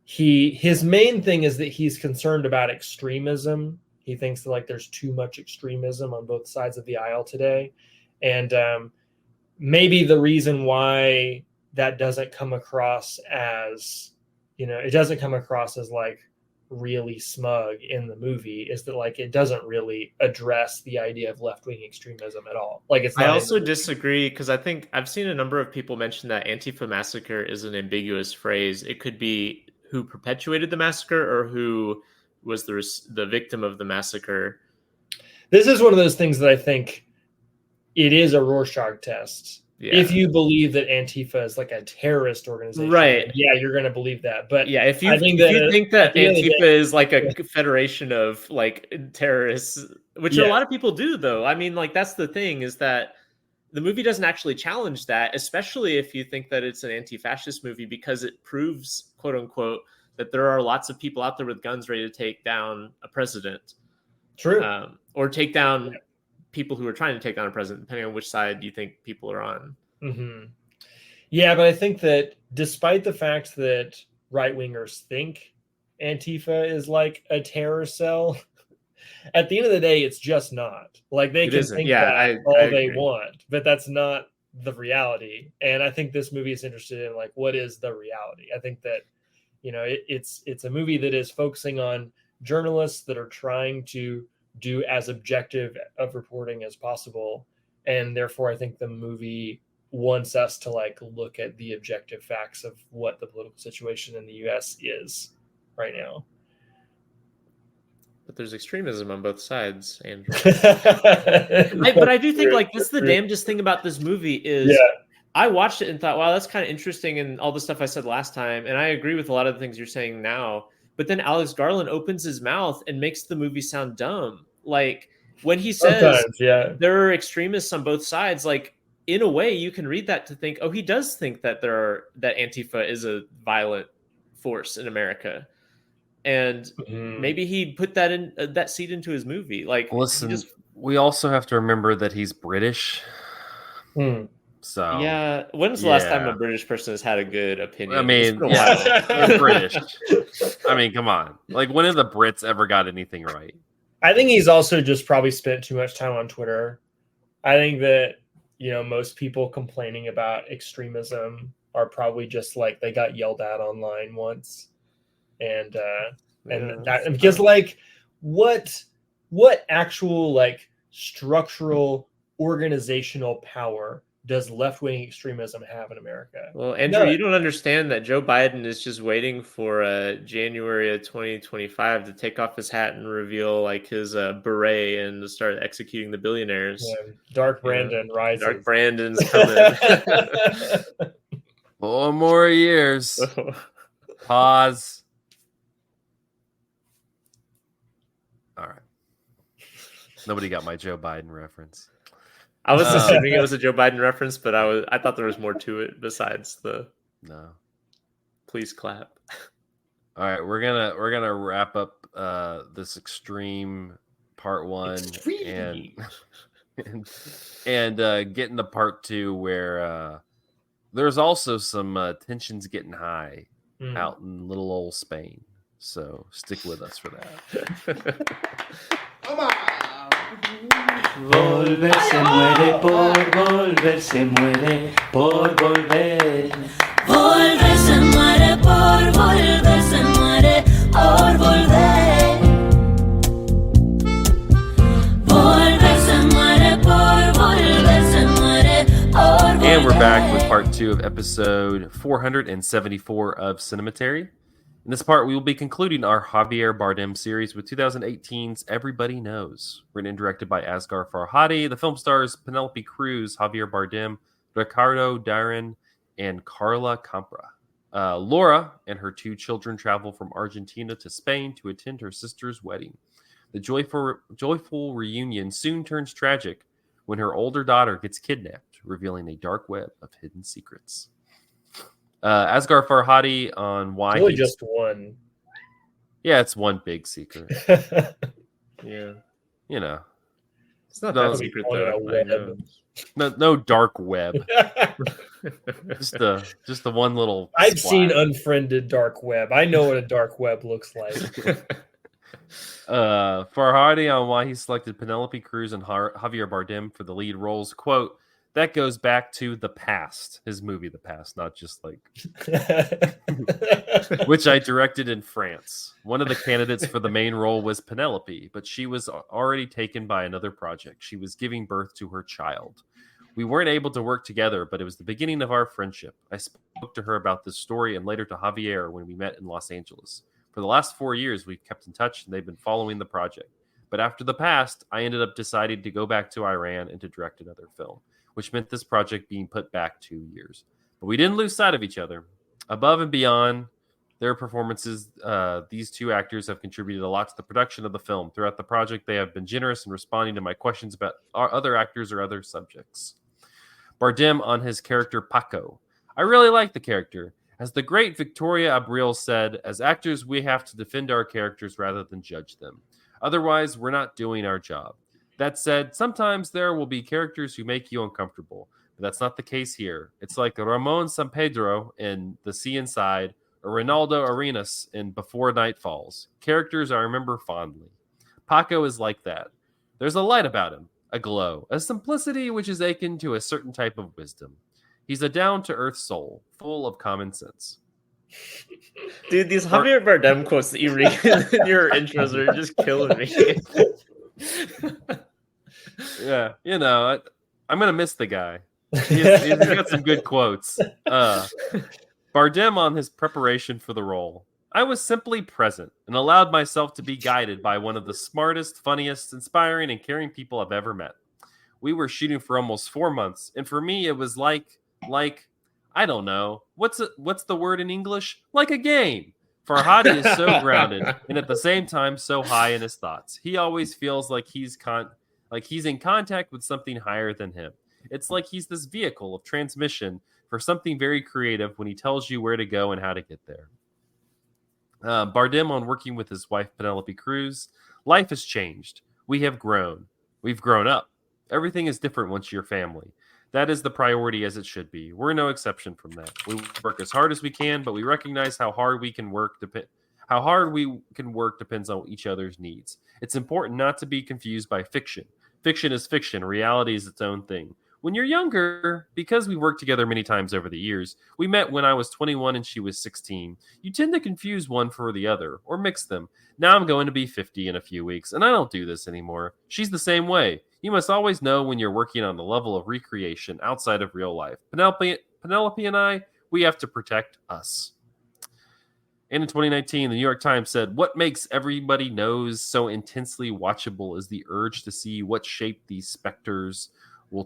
his main thing is that he's concerned about extremism. He thinks that like there's too much extremism on both sides of the aisle today. And maybe the reason why that doesn't come across as, it doesn't come across as like really smug in the movie is that like it doesn't really address the idea of left-wing extremism at all. Like it's not. I also disagree, because I think I've seen a number of people mention that Antifa massacre is an ambiguous phrase. It could be who perpetuated the massacre or who was the victim of the massacre. This is one of those things that I think it is a Rorschach test. Yeah. If you believe that Antifa is like a terrorist organization, right? Yeah, you're going to believe that. But yeah, if you think that Antifa is like a federation of like terrorists, which a lot of people do, though. I mean, like that's the thing, is that the movie doesn't actually challenge that, especially if you think that it's an anti-fascist movie, because it proves, quote unquote, that there are lots of people out there with guns ready to take down a president. True. Or take down people who are trying to take down a president, depending on which side you think people are on. Mm-hmm. Yeah, but I think that despite the fact that right-wingers think Antifa is like a terror cell, at the end of the day, it's just not. Like they can think that all they want, but that's not the reality. And I think this movie is interested in like, what is the reality? I think that, it's a movie that is focusing on journalists that are trying to do as objective of reporting as possible. And therefore, I think the movie wants us to like look at the objective facts of what the political situation in the US is right now. But there's extremism on both sides, Andrew. But I do think like that's the damnedest thing about this movie is I watched it and thought, wow, that's kind of interesting and all the stuff I said last time. And I agree with a lot of the things you're saying now. But then Alex Garland opens his mouth and makes the movie sound dumb. Like when he says there are extremists on both sides, like in a way you can read that to think, oh, he does think that that Antifa is a violent force in America. And maybe he put that in that seed into his movie. Like, listen, we also have to remember that he's British. So yeah, when's the last time a British person has had a good opinion? I mean, they're British. I mean, come on. Like, when have the Brits ever got anything right? I think he's also just probably spent too much time on Twitter. I think that most people complaining about extremism are probably just like they got yelled at online once. And that, because like what actual like structural organizational power does left-wing extremism have in America? Well, Andrew, you don't understand that Joe Biden is just waiting for January of 2025 to take off his hat and reveal like his beret and to start executing the billionaires. Dark Brandon rises. Dark Brandon's coming. 4 more years. Pause. All right. Nobody got my Joe Biden reference. I was assuming it was a Joe Biden reference, but I thought there was more to it besides the please clap. All right, we're gonna wrap up this extreme part 1 and get into part 2 where there's also some tensions getting high out in little old Spain. So stick with us for that. Come on. Volver se muere por volver, se muere por volver. Volver se muere por volver, se muere por volver. Volver se muere por volver, se muere por volver. And we're back with part 2 of episode 474 of Cinematary. In this part, we will be concluding our Javier Bardem series with 2018's Everybody Knows. Written and directed by Asghar Farhadi. The film stars Penelope Cruz, Javier Bardem, Ricardo Darín, and Carla Compra. Laura and her 2 children travel from Argentina to Spain to attend her sister's wedding. The joyful reunion soon turns tragic when her older daughter gets kidnapped, revealing a dark web of hidden secrets. Asghar Farhadi on why really just one. Yeah, it's one big secret. Yeah. It's not that secret though. No dark web. just the one little I've seen unfriended dark web. I know what a dark web looks like. Farhadi on why he selected Penelope Cruz and Javier Bardem for the lead roles. Quote, that goes back to The Past, his movie The Past, not just like which I directed in France. One of the candidates for the main role was Penelope, but she was already taken by another project. She was giving birth to her child. We weren't able to work together, but it was the beginning of our friendship. I spoke to her about this story and later to Javier when we met in Los Angeles. For the last 4 years, we've kept in touch and they've been following the project. But after The Past, I ended up deciding to go back to Iran and to direct another film, which meant this project being put back 2 years. But we didn't lose sight of each other. Above and beyond their performances, these 2 actors have contributed a lot to the production of the film. Throughout the project, they have been generous in responding to my questions about other actors or other subjects. Bardem on his character Paco. I really like the character. As the great Victoria Abril said, as actors, we have to defend our characters rather than judge them. Otherwise, we're not doing our job. That said, sometimes there will be characters who make you uncomfortable, but that's not the case here. It's like Ramon Sampedro in The Sea Inside or Ronaldo Arenas in Before Night Falls. Characters I remember fondly. Paco is like that. There's a light about him, a glow, a simplicity which is akin to a certain type of wisdom. He's a down-to-earth soul, full of common sense. Dude, these Javier Bardem quotes that you read in your intros are just killing me. Yeah, I'm gonna miss the guy. He's got some good quotes. Bardem on his preparation for the role. I was simply present and allowed myself to be guided by one of the smartest, funniest, inspiring, and caring people I've ever met. We were shooting for almost 4 months, and for me, it was like I don't know what's the word in English? Like a game. Farhadi is so grounded and at the same time so high in his thoughts. He always feels like he's in contact with something higher than him. It's like he's this vehicle of transmission for something very creative when he tells you where to go and how to get there. Bardem on working with his wife Penelope Cruz. Life has changed. We have grown. We've grown up. Everything is different once you're family. That is the priority as it should be. We're no exception from that. We work as hard as we can, but we recognize how hard we can work depends on each other's needs. It's important not to be confused by fiction. Fiction is fiction. Reality is its own thing. When you're younger, because we worked together many times over the years, we met when I was 21 and she was 16. You tend to confuse one for the other or mix them. Now I'm going to be 50 in a few weeks, and I don't do this anymore. She's the same way. You must always know when you're working on the level of recreation outside of real life. Penelope and I, we have to protect us. And in 2019, the New York Times said, what makes Everybody Knows so intensely watchable is the urge to see what shape these specters will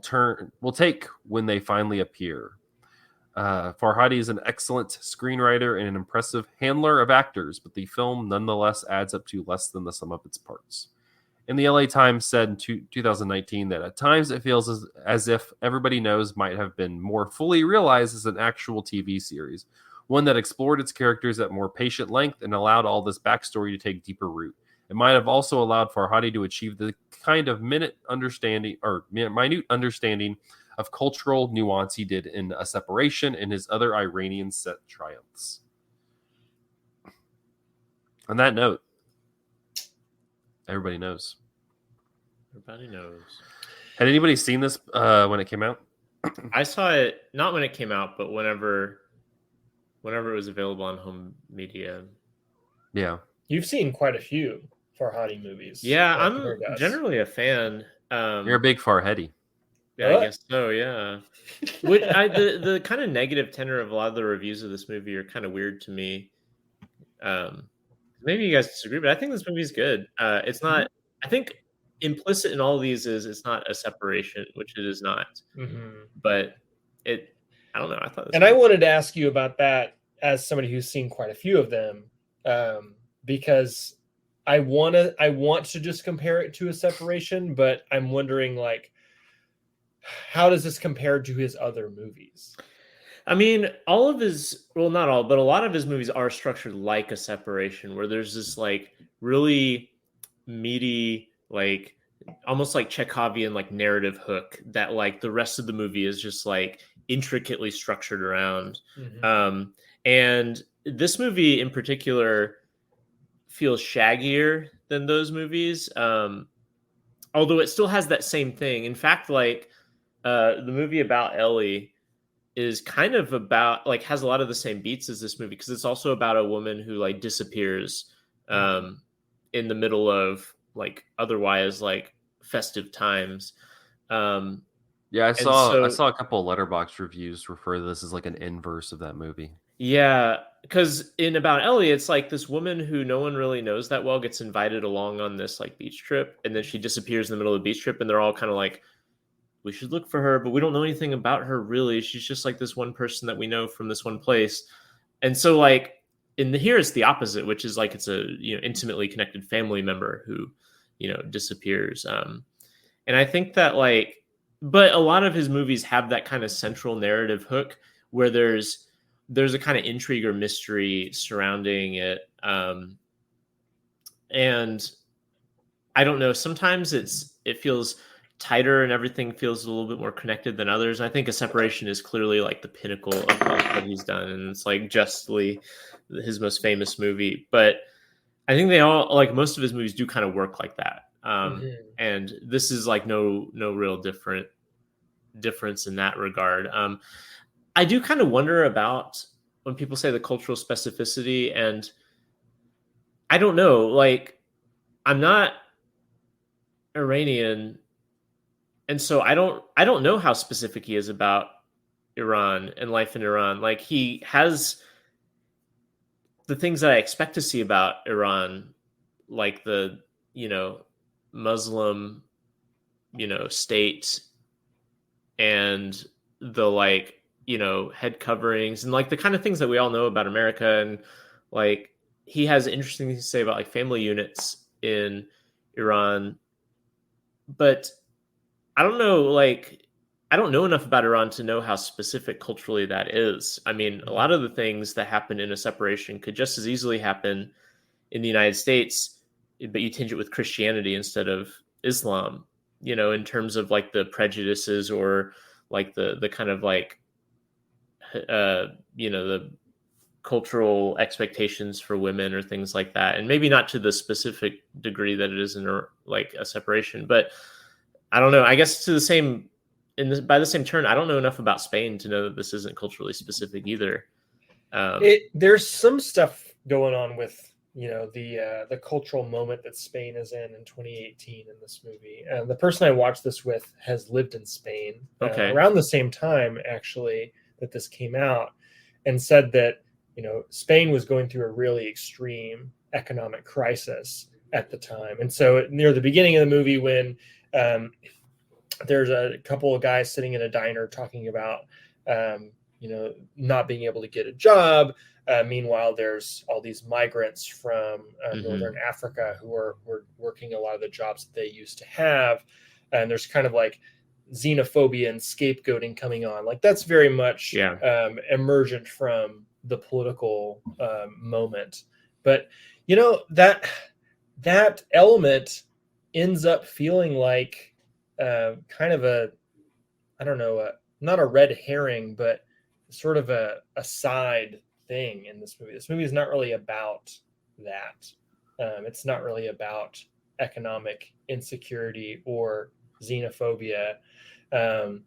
take when they finally appear. Farhadi is an excellent screenwriter and an impressive handler of actors, but the film nonetheless adds up to less than the sum of its parts. And the LA Times said in 2019 that at times it feels as if Everybody Knows might have been more fully realized as an actual TV series, one that explored its characters at more patient length and allowed all this backstory to take deeper root. It might have also allowed Farhadi to achieve the kind of minute understanding of cultural nuance he did in A Separation and his other Iranian set triumphs. On that note, Everybody Knows. Everybody knows. Had anybody seen this when it came out? I saw it not when it came out, but whenever it was available on home media. Yeah. You've seen quite a few Farhadi movies. Yeah, I'm generally a fan. You're a big Farhadi. Yeah, what? I guess so, yeah. The kind of negative tenor of a lot of the reviews of this movie are kind of weird to me. Maybe you guys disagree, but I think this movie is good. It's not, I think implicit in all of these is it's not a separation, which it is not. Mm-hmm. But I don't know. I thought I wanted to ask you about that as somebody who's seen quite a few of them, because I want to just compare it to A Separation, but I'm wondering, like, how does this compare to his other movies? I mean, all of his, well, not all, but a lot of his movies are structured like A Separation, where there's this like really meaty, like almost like Chekhovian like narrative hook that like the rest of the movie is just like intricately structured around. Mm-hmm. And this movie in particular feels shaggier than those movies, although it still has that same thing. In fact, like the movie about Ellie is kind of about like has a lot of the same beats as this movie, because it's also about a woman who like disappears in the middle of like otherwise like festive times. Yeah, I saw a couple of Letterboxd reviews refer to this as like an inverse of that movie. Yeah, because in About Ellie, it's like this woman who no one really knows that well gets invited along on this like beach trip, and then she disappears in the middle of the beach trip, and they're all kind of like, we should look for her, but we don't know anything about her really. She's just like this one person that we know from this one place. And so like here it's the opposite, which is like it's a intimately connected family member who disappears. And I think that like, but a lot of his movies have that kind of central narrative hook where there's a kind of intrigue or mystery surrounding it. And I don't know, sometimes it feels tighter and everything feels a little bit more connected than others. I think A Separation is clearly like the pinnacle of what he's done, and it's like justly his most famous movie. But I think they all, like most of his movies, do kind of work like that. And this is like no real difference in that regard. I do kind of wonder about when people say the cultural specificity, and I don't know, like I'm not Iranian, and so I don't know how specific he is about Iran and life in Iran. Like he has the things that I expect to see about Iran, like the, Muslim, state, and the head coverings, and like the kind of things that we all know about America. And like he has interesting things to say about like family units in Iran. But I don't know, I don't know enough about Iran to know how specific culturally that is. I mean, a lot of the things that happen in a separation could just as easily happen in the United States, but you tinge it with Christianity instead of Islam, in terms of like the prejudices or like the kind of like, the cultural expectations for women or things like that. And maybe not to the specific degree that it is in like a separation, but I don't know. I guess to the same, by the same turn, I don't know enough about Spain to know that this isn't culturally specific either. There's some stuff going on with the cultural moment that Spain is in 2018 in this movie. The person I watched this with has lived in Spain around the same time, actually, that this came out, and said that Spain was going through a really extreme economic crisis at the time. And so near the beginning of the movie, when there's a couple of guys sitting in a diner talking about not being able to get a job. Meanwhile, there's all these migrants from Northern Africa who are working a lot of the jobs that they used to have. And there's kind of like xenophobia and scapegoating coming on. Like that's very much emergent from the political moment. But, that element ends up feeling like kind of not a red herring, but sort of a side thing in this movie. This movie is not really about that. It's not really about economic insecurity or xenophobia. And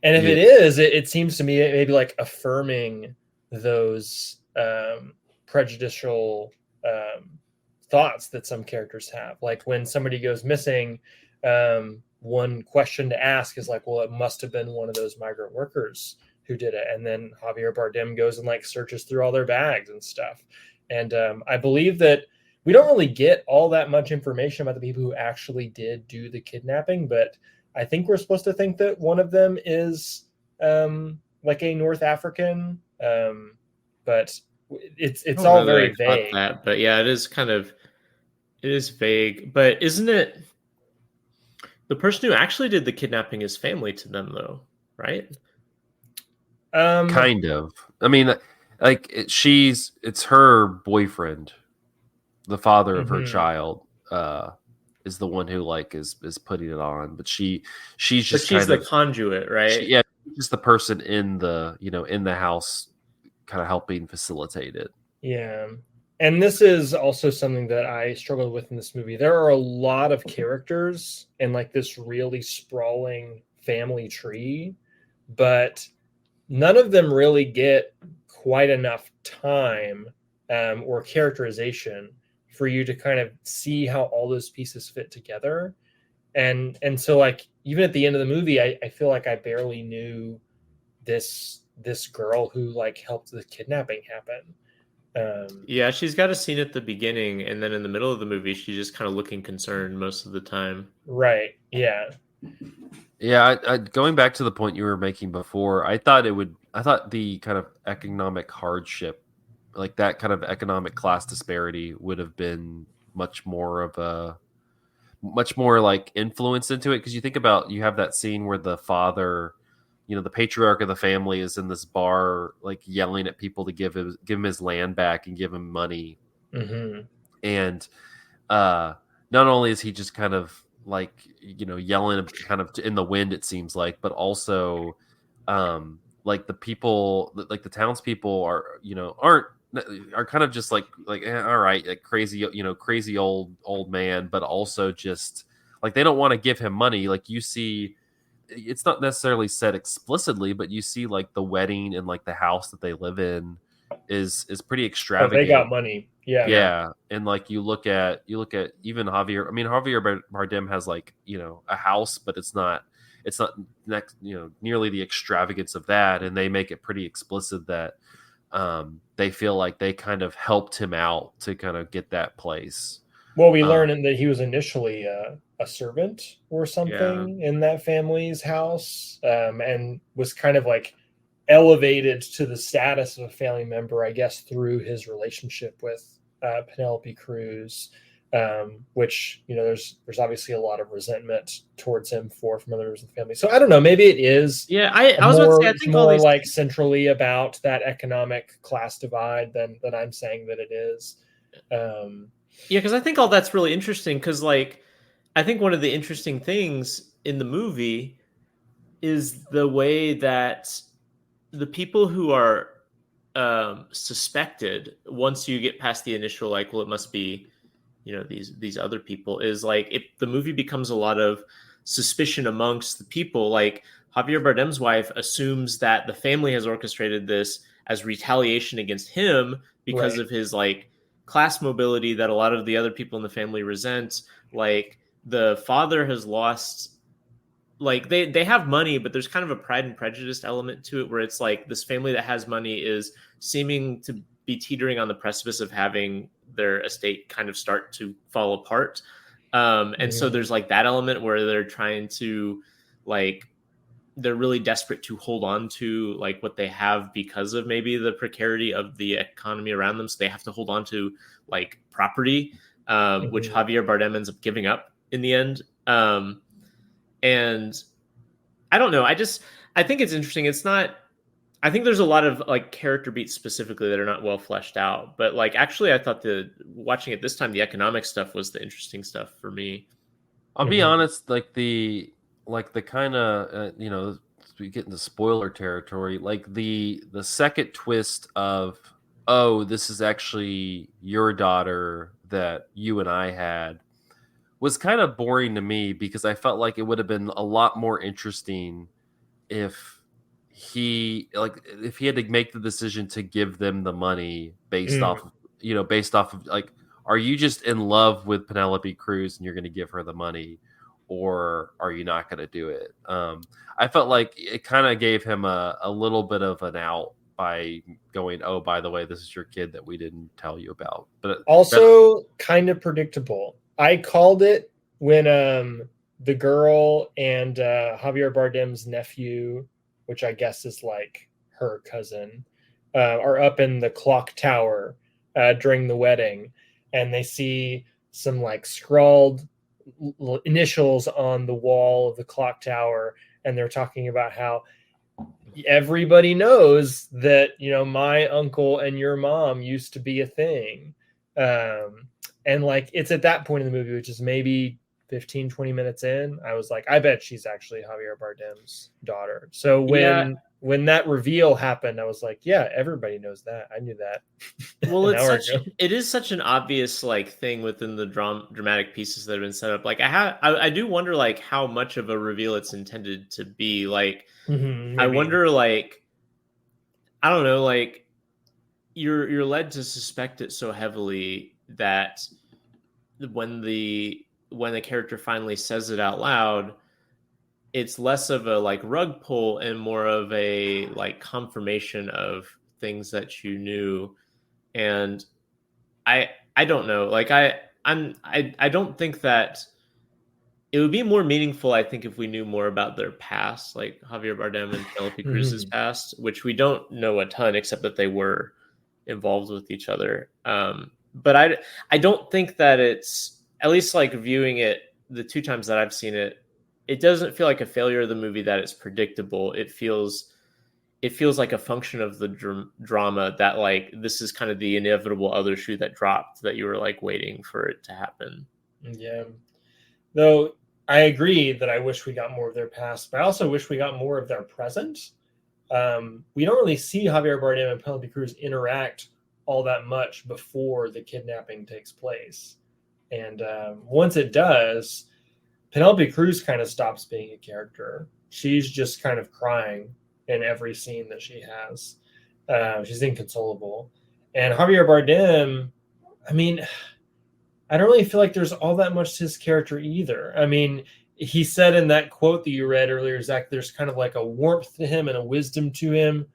if it is, it seems to me maybe like affirming those prejudicial thoughts that some characters have. Like when somebody goes missing, one question to ask is like, well, it must have been one of those migrant workers who did it. And then Javier Bardem goes and like searches through all their bags and stuff. And I believe that we don't really get all that much information about the people who actually did do the kidnapping, but I think we're supposed to think that one of them is like a North African, but it's all very vague. But yeah, it is vague. But isn't it the person who actually did the kidnapping is family to them, though, right? Kind of. I mean, like it's her boyfriend, the father of her child, is the one who like is putting it on, but she's the conduit, right? Just the person in the in the house, kind of helping facilitate it. Yeah. And this is also something that I struggled with in this movie. There are a lot of characters and like this really sprawling family tree, but none of them really get quite enough time or characterization for you to kind of see how all those pieces fit together. And so like, even at the end of the movie, I feel like I barely knew this girl who like helped the kidnapping happen. She's got a scene at the beginning, and then in the middle of the movie, she's just kind of looking concerned most of the time. Right. Yeah. Yeah. I going back to the point you were making before, I thought the kind of economic hardship, like that kind of economic class disparity, would have been much more like influence into it. Because you think about, you have that scene where the father, the patriarch of the family, is in this bar, like yelling at people to give him his land back and give him money. Mm-hmm. And not only is he just kind of like, yelling kind of in the wind, it seems like, but also like the people, like the townspeople are kind of just like all right, like crazy old man, but also just like they don't want to give him money. Like you see, it's not necessarily said explicitly, but you see like the wedding and like the house that they live in is pretty extravagant. They got money. Yeah. And like you look at even Javier. I mean, Javier Bardem has like, a house, but it's not nearly the extravagance of that. And they make it pretty explicit that they feel like they kind of helped him out to kind of get that place. Well, we learned that he was initially a servant or something in that family's house, and was kind of like elevated to the status of a family member, I guess, through his relationship with Penelope Cruz, which, you know, there's obviously a lot of resentment towards him from other members of the family. So I don't know, maybe it is. Yeah, I was about to say, I think more like centrally about that economic class divide than I'm saying that it is. Yeah, because I think all that's really interesting, because like I think one of the interesting things in the movie is the way that the people who are suspected, once you get past the initial like, well, it must be, you know, these other people, is like the movie becomes a lot of suspicion amongst the people. Like Javier Bardem's wife assumes that the family has orchestrated this as retaliation against him because of his like class mobility that a lot of the other people in the family resent. Like the father has lost, like they have money, but there's kind of a Pride and Prejudice element to it, where it's like this family that has money is seeming to be teetering on the precipice of having their estate kind of start to fall apart. And so there's like that element where they're trying to, like, they're really desperate to hold on to like what they have because of maybe the precarity of the economy around them. So they have to hold on to like property, which Javier Bardem ends up giving up in the end. And I don't know. I think it's interesting. It's not, I think there's a lot of like character beats specifically that are not well fleshed out, but like, actually I thought watching it this time, the economic stuff was the interesting stuff for me. I'll be honest, like the kind of, you know, we get into spoiler territory, like the second twist of, oh, this is actually your daughter that you and I had, was kind of boring to me, because I felt like it would have been a lot more interesting if he had to make the decision to give them the money based off of like, are you just in love with Penelope Cruz and you're going to give her the money, or are you not going to do it? I felt like it kind of gave him a little bit of an out by going, oh, by the way, this is your kid that we didn't tell you about. But also kind of predictable. I called it when the girl and Javier Bardem's nephew, which I guess is like her cousin, are up in the clock tower during the wedding, and they see some like scrawled initials on the wall of the clock tower, and they're talking about how everybody knows that, you know, my uncle and your mom used to be a thing. And like, it's at that point in the movie, which is maybe 15, 20 minutes in, I was like, I bet she's actually Javier Bardem's daughter. So when that reveal happened, I was like, yeah, everybody knows that. I knew that. Well, it is such an obvious like thing within the dramatic pieces that have been set up. Like I do wonder like how much of a reveal it's intended to be. Like, I wonder, like, I don't know, like you're led to suspect it so heavily that when the character finally says it out loud, it's less of a like rug pull and more of a like confirmation of things that you knew. And I don't know, like I don't think that it would be more meaningful, I think, if we knew more about their past, like Javier Bardem and Penelope Cruz's past, which we don't know a ton, except that they were involved with each other. But I don't think that it's, at least like viewing it the two times that I've seen it, it doesn't feel like a failure of the movie that it's predictable. It feels like a function of the drama that like this is kind of the inevitable other shoe that dropped, that you were like waiting for it to happen. Yeah. Though I agree that I wish we got more of their past, but I also wish we got more of their present. We don't really see Javier Bardem and Penelope Cruz interact all that much before the kidnapping takes place. And once it does, Penelope Cruz kind of stops being a character. She's just kind of crying in every scene that she has. She's inconsolable. And Javier Bardem, I mean, I don't really feel like there's all that much to his character either. I mean, he said in that quote that you read earlier, Zach, there's kind of like a warmth to him and a wisdom to him.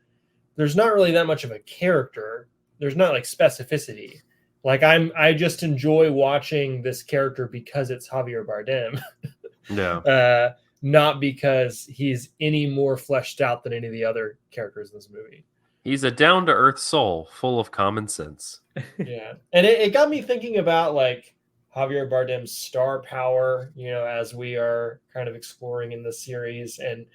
there's not really that much of a character. There's not like specificity. Like I just enjoy watching this character because it's Javier Bardem. Yeah. Not because he's any more fleshed out than any of the other characters in this movie. He's a down-to-earth soul, full of common sense. Yeah. And it got me thinking about like Javier Bardem's star power, you know, as we are kind of exploring in the series. And,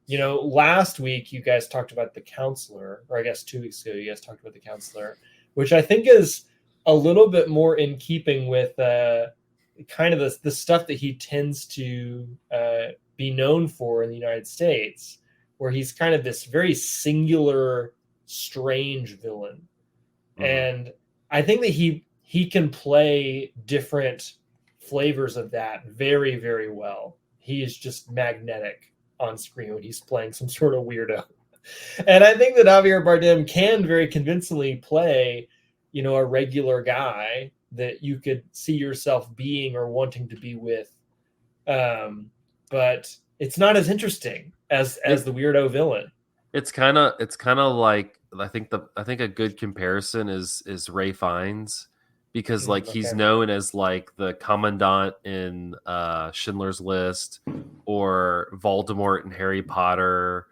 you know, last week you guys talked about The Counselor, or I guess 2 weeks ago you guys talked about The Counselor, which I think is a little bit more in keeping with kind of the stuff that he tends to be known for in the United States, where he's kind of this very singular, strange villain. Mm-hmm. And I think that he can play different flavors of that very, very well. He is just magnetic on screen when he's playing some sort of weirdo. And I think that Javier Bardem can very convincingly play, you know, a regular guy that you could see yourself being or wanting to be with. But it's not as interesting as the weirdo villain. It's kind of like, I think a good comparison is Ray Fiennes, because like he's known as like the commandant in Schindler's List, or Voldemort in Harry Potter,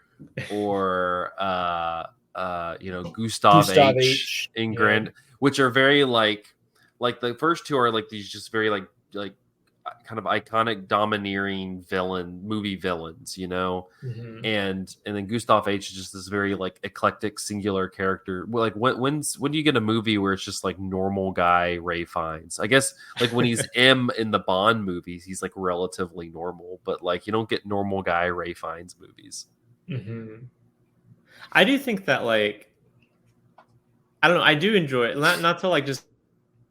or you know, Gustav H. in Grand, which are very like the first two are like these just very like kind of iconic domineering movie villains, you know. Mm-hmm. and then Gustav H is just this very like eclectic singular character. Like when do you get a movie where it's just like normal guy Ray Fiennes? I guess like when he's M in the Bond movies, he's like relatively normal, but like you don't get normal guy Ray Fiennes movies. Mm-hmm. I do think that like, I don't know, I do enjoy it, not to like just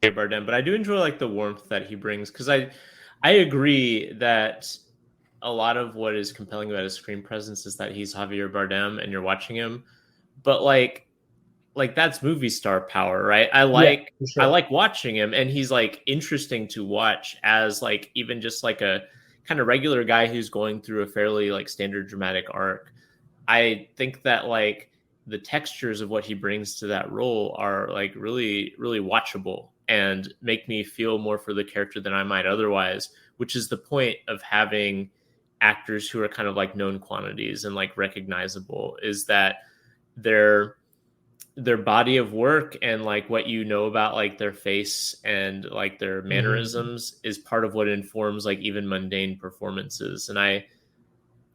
Bardem, but I do enjoy like the warmth that he brings, because I agree that a lot of what is compelling about his screen presence is that he's Javier Bardem and you're watching him, but like that's movie star power, right? I like watching him, and he's like interesting to watch as like even just like a kind of regular guy who's going through a fairly like standard dramatic arc. I think that like the textures of what he brings to that role are like really, really watchable and make me feel more for the character than I might otherwise, which is the point of having actors who are kind of like known quantities and like recognizable, is that their body of work and like what you know about like their face and like their mannerisms is part of what informs like even mundane performances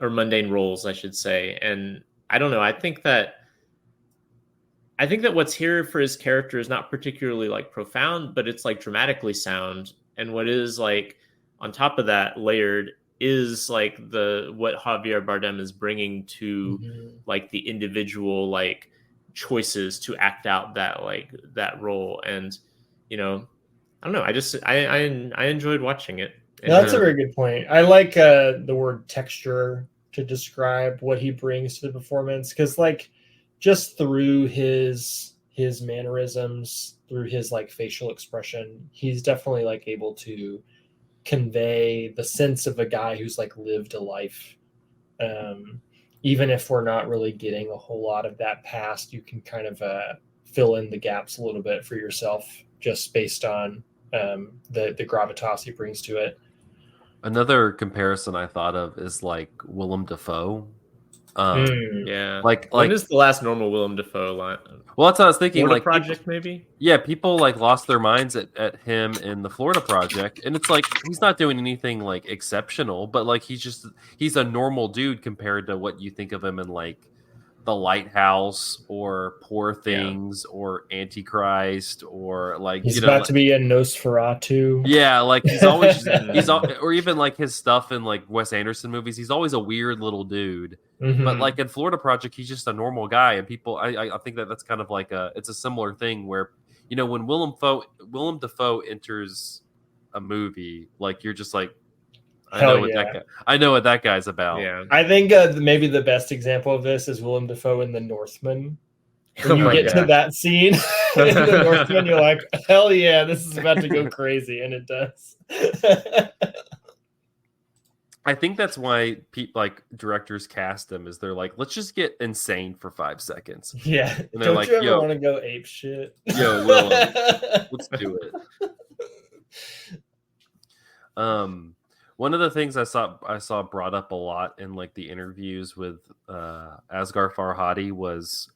or mundane roles, I should say. And I don't know, I think that what's here for his character is not particularly like profound, but it's like dramatically sound. And what is like on top of that layered is like what Javier Bardem is bringing to like the individual like choices to act out that role. And, you know, I don't know, I enjoyed watching it. And that's a very good point. I like the word texture to describe what he brings to the performance, because like just through his mannerisms, through his like facial expression, he's definitely like able to convey the sense of a guy who's like lived a life. Even if we're not really getting a whole lot of that past, you can kind of fill in the gaps a little bit for yourself just based on the gravitas he brings to it. Another comparison I thought of is like Willem Dafoe. Yeah. Like when is the last normal Willem Dafoe line? Well, that's what I was thinking. Florida like Project, maybe? Yeah, people like lost their minds at him in the Florida Project, and it's like he's not doing anything like exceptional, but like he's a normal dude compared to what you think of him in like The Lighthouse or Poor Things or Antichrist, or like he's about to be in Nosferatu. Yeah, like he's always or even like his stuff in like Wes Anderson movies. He's always a weird little dude. Mm-hmm. But like in Florida Project, he's just a normal guy, and people, I think that's kind of like it's a similar thing where, you know, when Willem Dafoe enters a movie, like you're just like, I know what that guy's about. Yeah, I think maybe the best example of this is Willem Dafoe in The Northman. When you get to that scene in The Northman, you're like, hell yeah, this is about to go crazy, and it does. I think that's why people like directors cast him is they're like, let's just get insane for 5 seconds. Yeah. And they're Don't like, you ever want to go ape shit? Yo, Willem, let's do it. One of the things I saw brought up a lot in like the interviews with Asghar Farhadi was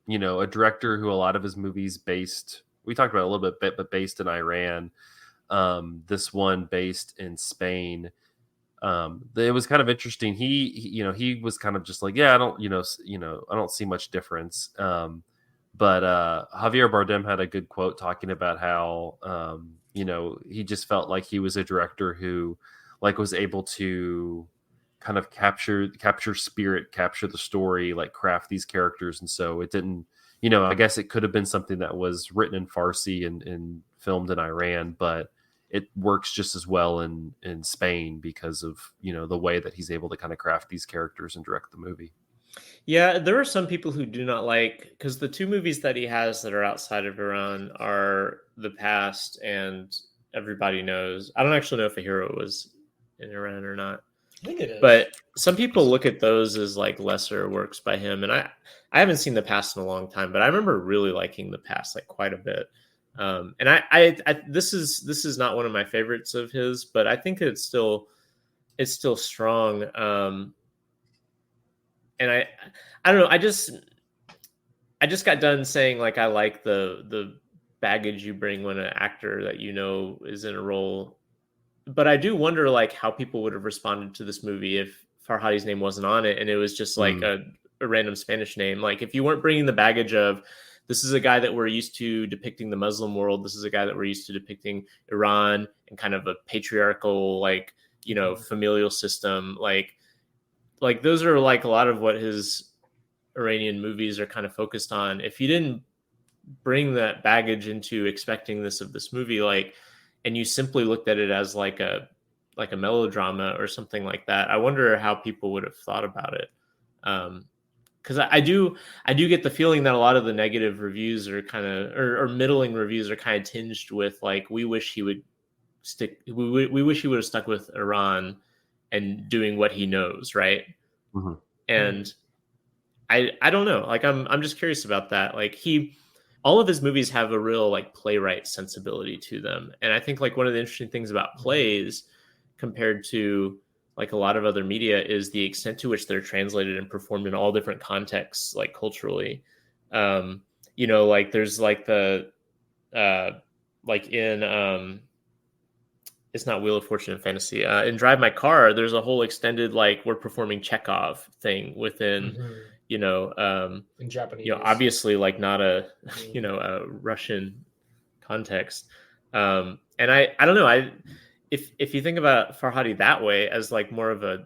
you know, a director who a lot of his movies based, we talked about it a little bit, but based in Iran. This one based in Spain. It was kind of interesting. He was kind of just like, yeah, I don't see much difference. But Javier Bardem had a good quote talking about how he just felt like he was a director who like was able to kind of capture spirit, capture the story, like craft these characters. And so it didn't, I guess it could have been something that was written in Farsi and filmed in Iran, but it works just as well in Spain because of, the way that he's able to kind of craft these characters and direct the movie. Yeah, there are some people who do not like, because the two movies that he has that are outside of Iran are The Past and Everybody Knows. I don't actually know if A Hero was in Iran or not. I think it is. But some people look at those as like lesser works by him. And I haven't seen The Past in a long time, but I remember really liking The Past like quite a bit. And I this is not one of my favorites of his, but I think it's still strong. And I don't know. I just got done saying like I like the baggage you bring when an actor that is in a role, but I do wonder like how people would have responded to this movie if Farhadi's name wasn't on it and it was just like a random Spanish name. Like if you weren't bringing the baggage of this is a guy that we're used to depicting the Muslim world, this is a guy that we're used to depicting Iran and kind of a patriarchal like familial system, like those are like a lot of what his Iranian movies are kind of focused on. If you didn't bring that baggage into expecting this of this movie, like, and you simply looked at it as like a melodrama or something like that, I wonder how people would have thought about it. Because I do get the feeling that a lot of the negative reviews are kind of, or middling reviews are kind of tinged with like, we wish he would we wish he would have stuck with Iran and doing what he knows, right? Mm-hmm. And I don't know. Like I'm just curious about that. Like all of his movies have a real like playwright sensibility to them, and I think like one of the interesting things about plays compared to like a lot of other media is the extent to which they're translated and performed in all different contexts, like culturally. Like there's like the like in it's not Wheel of Fortune and Fantasy. In Drive My Car, there's a whole extended like we're performing Chekhov thing within, in Japanese, obviously like not a a Russian context. And I don't know. If you think about Farhadi that way as like more of a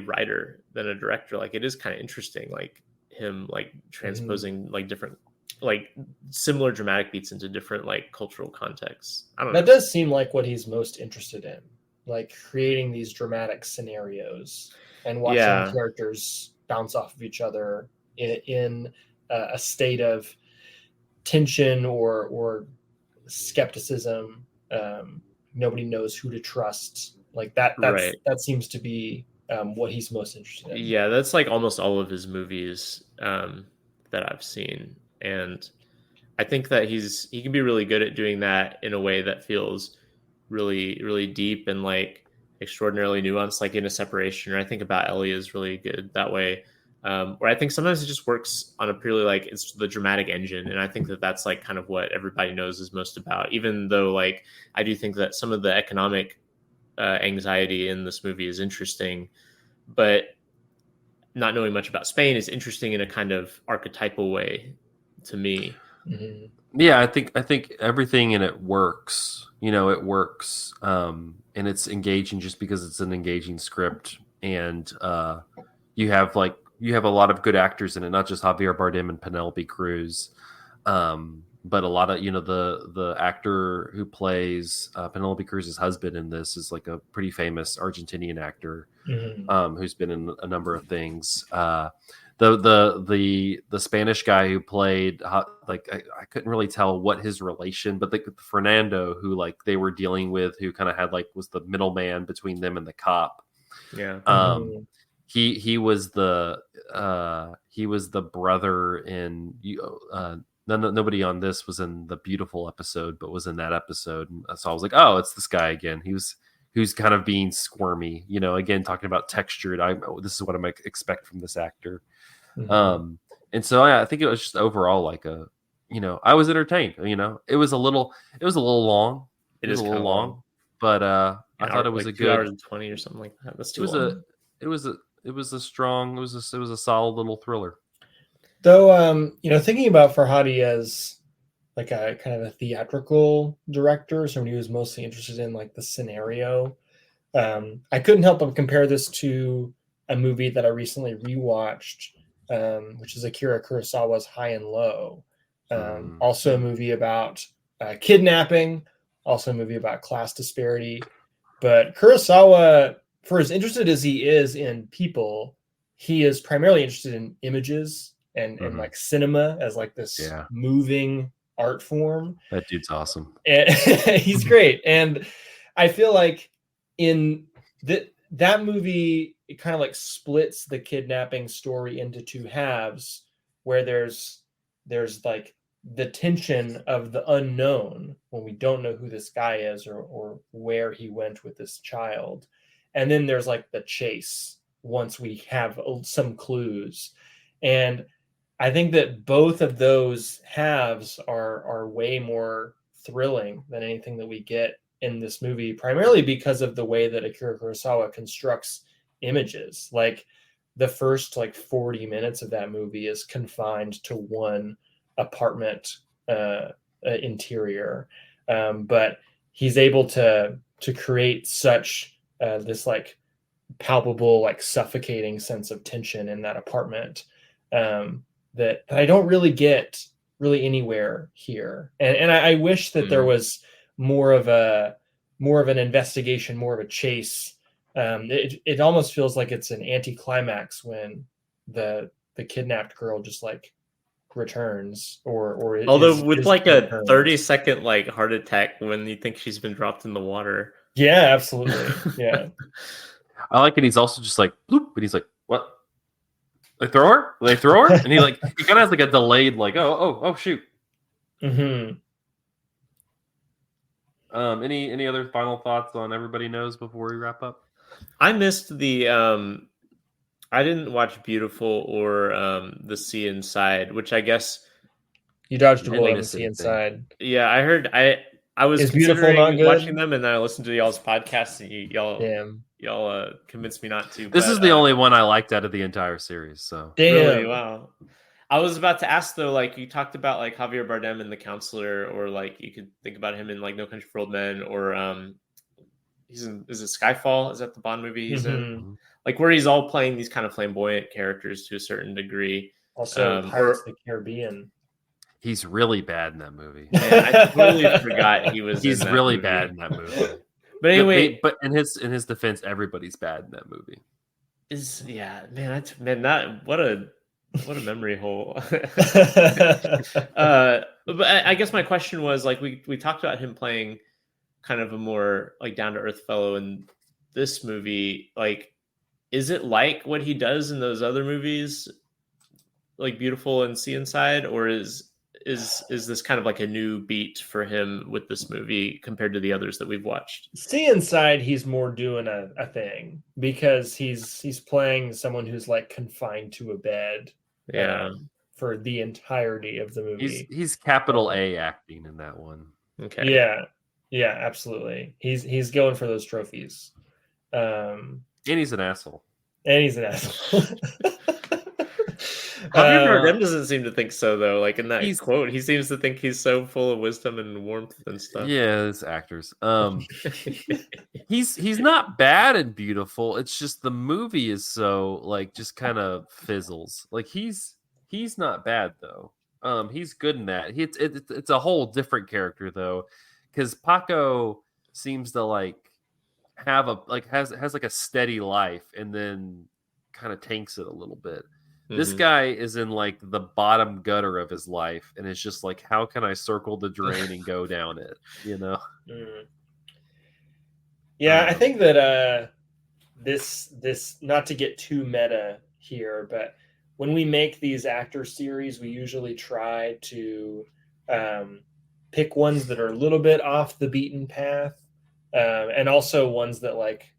writer than a director, like it is kind of interesting, like him like transposing like different like similar dramatic beats into different like cultural contexts. I don't know. That does seem like what he's most interested in, like creating these dramatic scenarios and watching characters bounce off of each other in a state of tension or skepticism. Nobody knows who to trust. Like that seems to be what he's most interested in. Yeah, that's like almost all of his movies that I've seen. And I think that he can be really good at doing that in a way that feels really, really deep and like extraordinarily nuanced, like in A Separation. Or I think About Ellie is really good that way. Where I think sometimes it just works on a purely like it's the dramatic engine. And I think that that's like kind of what Everybody Knows is most about, even though like I do think that some of the economic anxiety in this movie is interesting, but not knowing much about Spain is interesting in a kind of archetypal way to me. Mm-hmm. Yeah, I think everything in it works. It works, and it's engaging just because it's an engaging script, and you have a lot of good actors in it, not just Javier Bardem and Penelope Cruz, but a lot of the actor who plays Penelope Cruz's husband in this is like a pretty famous Argentinian actor, who's been in a number of things. The Spanish guy who played like I couldn't really tell what his relation, but like Fernando, who like they were dealing with, who kind of had like was the middleman between them and the cop. Yeah. He was the brother in nobody on this was in the Beautiful episode, but was in that episode. And so I was like, oh, it's this guy again. Who's kind of being squirmy, again, talking about textured. This is what I might expect from this actor. And so I think it was just overall like I was entertained. It was a little long. It was a little long, but I thought it was a good 2 hours and 20 or something like that. That's too long. It was a solid little thriller. Though, thinking about Farhadi as like a kind of a theatrical director, somebody who's mostly interested in like the scenario, I couldn't help but compare this to a movie that I recently rewatched, which is Akira Kurosawa's High and Low. Also a movie about kidnapping, also a movie about class disparity. But Kurosawa, for as interested as he is in people, he is primarily interested in images and like cinema as like this moving art form. That dude's awesome. And he's great. And I feel like in that movie, it kind of like splits the kidnapping story into two halves, where there's like the tension of the unknown when we don't know who this guy is or where he went with this child. And then there's like the chase once we have some clues. And I think that both of those halves are way more thrilling than anything that we get in this movie, primarily because of the way that Akira Kurosawa constructs images. Like the first 40 minutes of that movie is confined to one apartment interior, but he's able to create such this palpable, suffocating sense of tension in that apartment that I don't really get anywhere here. And I wish that there was more of an investigation, more of a chase. It almost feels like it's an anticlimax when the kidnapped girl just returns or although with a 30-second heart attack when you think she's been dropped in the water. Yeah, absolutely. Yeah. I like it. He's also just bloop, but he's like, what? They throw her? And he kind of has a delayed oh shoot. Mm-hmm. Any other final thoughts on Everybody Knows before we wrap up? I missed the I didn't watch Beautiful or The Sea Inside, which I guess you dodged a bullet on The Sea Inside. Yeah, I heard. I was considering watching them, and then I listened to y'all's podcast, and y'all convinced me not to. This is the only one I liked out of the entire series. So really, wow. I was about to ask though, you talked about Javier Bardem in The Counselor, or you could think about him in No Country for Old Men, or he's in, is it Skyfall? Is that the Bond movie he's in? Where he's all playing these kind of flamboyant characters to a certain degree. Also, Pirates of the Caribbean. He's really bad in that movie. Man, I totally forgot he was. He's really bad in that movie. But anyway, but in his defense, everybody's bad in that movie. What a memory hole. But I guess my question was we talked about him playing kind of a more down to earth fellow in this movie. Is it like what he does in those other movies, Beautiful and Sea Inside, or is this kind of a new beat for him with this movie compared to the others that we've watched? Sea Inside, he's more doing a thing because he's playing someone who's confined to a bed. Yeah. For the entirety of the movie. He's capital A acting in that one. Okay. Yeah, absolutely. He's going for those trophies. And he's an asshole. Javier Bardem doesn't seem to think so, though. In that quote, he seems to think he's so full of wisdom and warmth and stuff. Yeah, it's actors. He's not bad and Beautiful. It's just the movie is so just kind of fizzles. He's not bad though. He's good in that. It's a whole different character though, because Paco seems to have has a steady life and then kind of tanks it a little bit. This guy is in the bottom gutter of his life, and it's just how can I circle the drain and go down it? Yeah, I think that this not to get too meta here, but when we make these actor series, we usually try to pick ones that are a little bit off the beaten path, and also ones that like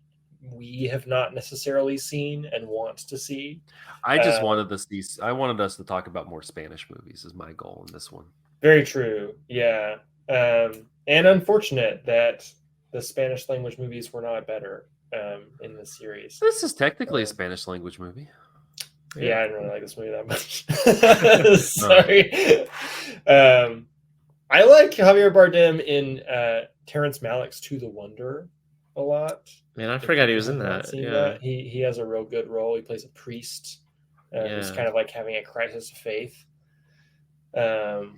we have not necessarily seen and want to see. I just wanted to see. I wanted us to talk about more Spanish movies. Is my goal in this one. Very true. Yeah, and unfortunate that the Spanish language movies were not better in the series. This is technically a Spanish language movie. Yeah, I didn't really like this movie that much. Sorry. I like Javier Bardem in Terrence Malick's To the Wonder a lot. Man, I forgot he was in that. Yeah, he has a real good role. He plays a priest. He's kind of like having a crisis of faith. But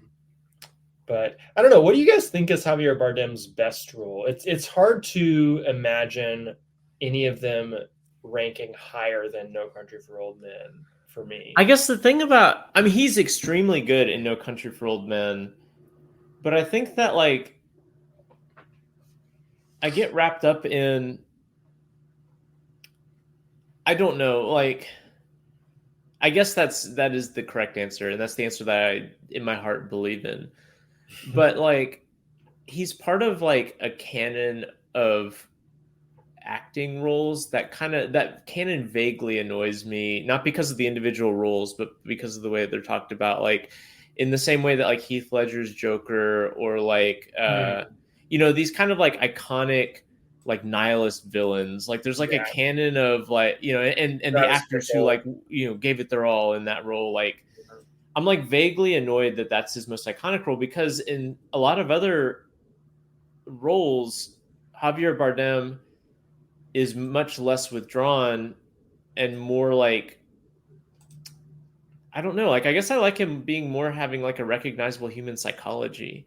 I don't know. What do you guys think is Javier Bardem's best role? It's hard to imagine any of them ranking higher than No Country for Old Men for me. I guess the thing about, I mean, he's extremely good in No Country for Old Men, but I think that like I get wrapped up in, I don't know, like I guess that is the correct answer, and that's the answer that I in my heart believe in. But like he's part of like a canon of acting roles that canon vaguely annoys me, not because of the individual roles, but because of the way they're talked about, like in the same way that like Heath Ledger's Joker or like these kind of like iconic like nihilist villains. Like there's like a canon of like, and the actors who like, gave it their all in that role. Like I'm like vaguely annoyed that that's his most iconic role, because in a lot of other roles, Javier Bardem is much less withdrawn and more like, I don't know, like I guess I like him being more having like a recognizable human psychology,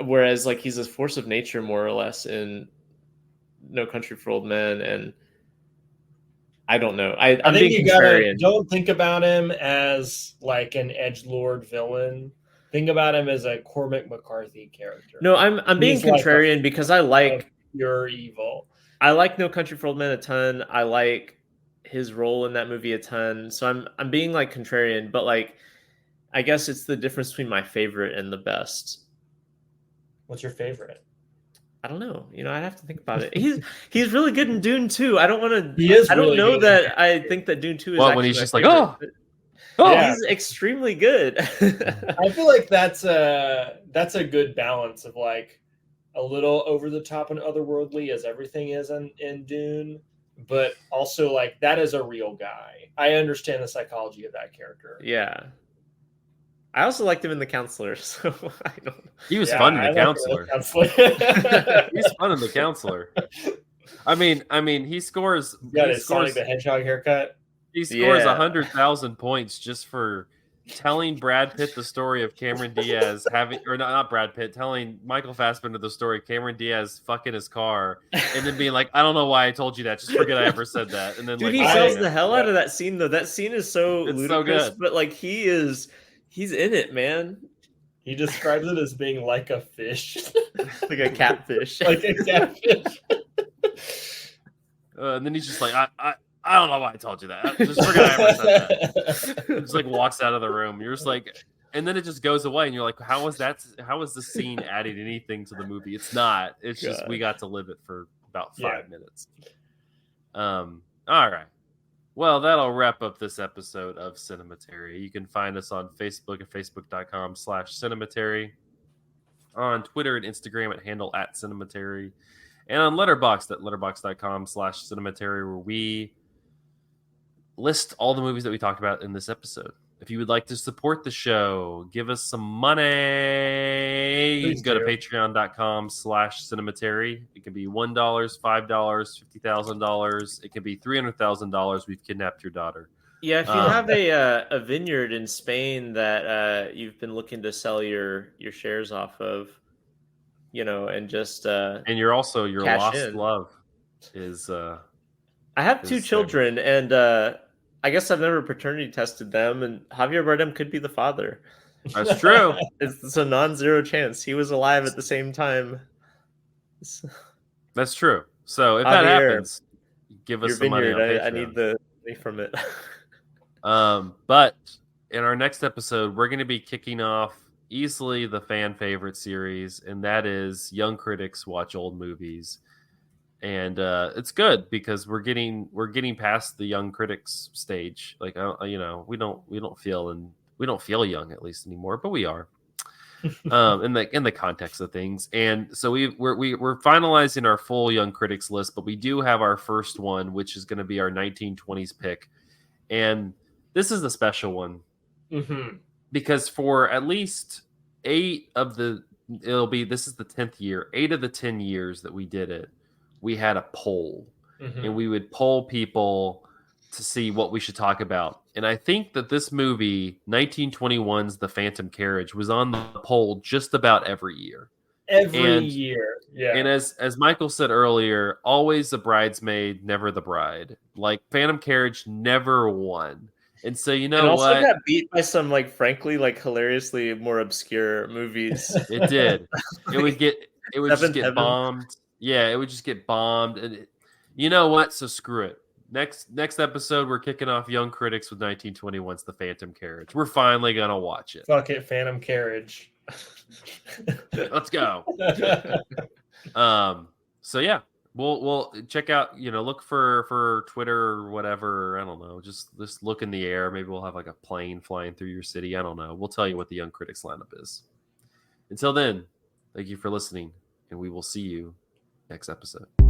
whereas like he's a force of nature more or less in No Country for Old Men. And I don't know. I think you gotta don't think about him as like an edgelord villain. Think about him as a Cormac McCarthy character. No, I'm being contrarian like because I like pure evil. I like No Country for Old Men a ton. I like his role in that movie a ton. So I'm being like contrarian, but like I guess it's the difference between my favorite and the best. What's your favorite? I don't know. I'd have to think about it. He's really good in Dune 2. I don't want to. He is. I don't really know good. that I think that Dune 2 is. Well, when he's just favorite. like, oh, he's extremely good. I feel like that's a good balance of like a little over the top and otherworldly, as everything is in Dune, but also like that is a real guy. I understand the psychology of that character. Yeah. I also liked him in The Counselor, so I don't know. He was fun in The Counselor. He's fun in The Counselor. I mean, he scores. Yeah, his Sonic the Hedgehog haircut. He scores 100,000 points just for telling Brad Pitt the story of Cameron Diaz not Brad Pitt, telling Michael Fassbender the story of Cameron Diaz fucking his car, and then being like, I don't know why I told you that. Just forget I ever said that. And then dude, he sells the hell out of that scene though. That scene is so ludicrous, so good. But like he's in it, man. He describes it as being like a fish. Like a catfish. Like a catfish. And then he's just like, I don't know why I told you that. Just forget I ever said that. Just like walks out of the room. You're just like, and then it just goes away. And you're like, how is the scene adding anything to the movie? It's not. It's just, we got to live it for about 5 minutes. All right. Well, that'll wrap up this episode of Cinematary. You can find us on Facebook at facebook.com/Cinematary, on Twitter and Instagram at handle @Cinematary, and on Letterboxd at letterboxd.com/Cinematary, where we list all the movies that we talked about in this episode. If you would like to support the show, give us some money. You can go to patreon.com/Cinematary. It can be $1, $5, $50,000. It can be $300,000. We've kidnapped your daughter. Yeah, if you have a vineyard in Spain that you've been looking to sell your shares off of, and just and you're also your lost love is. I have 2 children, and I guess I've never paternity tested them, and Javier Bardem could be the father. That's true. It's a non-zero chance. He was alive at the same time. That's true. So if that happens, give us some money on Patreon. I need the money from it. But in our next episode, we're going to be kicking off easily the fan favorite series, and that is Young Critics Watch Old Movies. And it's good because we're getting past the young critics stage. Like, we don't feel young, at least anymore, but we are in the context of things. And so we're finalizing our full young critics list, but we do have our first one, which is going to be our 1920s pick. And this is a special one because for at least this is the 10th year, 8 of the 10 years that we did it, we had a poll, and we would poll people to see what we should talk about. And I think that this movie, 1921's The Phantom Carriage, was on the poll just about every year. Every year, yeah. And as Michael said earlier, always the bridesmaid, never the bride. Like, Phantom Carriage never won. And so, you know, also got beat by some, like, frankly, like, hilariously more obscure movies. It did. It would just get bombed. Yeah, it would just get bombed. And you know what? So screw it. Next episode, we're kicking off Young Critics with 1921's The Phantom Carriage. We're finally going to watch it. Fuck it, Phantom Carriage. Let's go. So, yeah. We'll check out, look for Twitter or whatever. I don't know. Just look in the air. Maybe we'll have like a plane flying through your city. I don't know. We'll tell you what the Young Critics lineup is. Until then, thank you for listening, and we will see you next episode.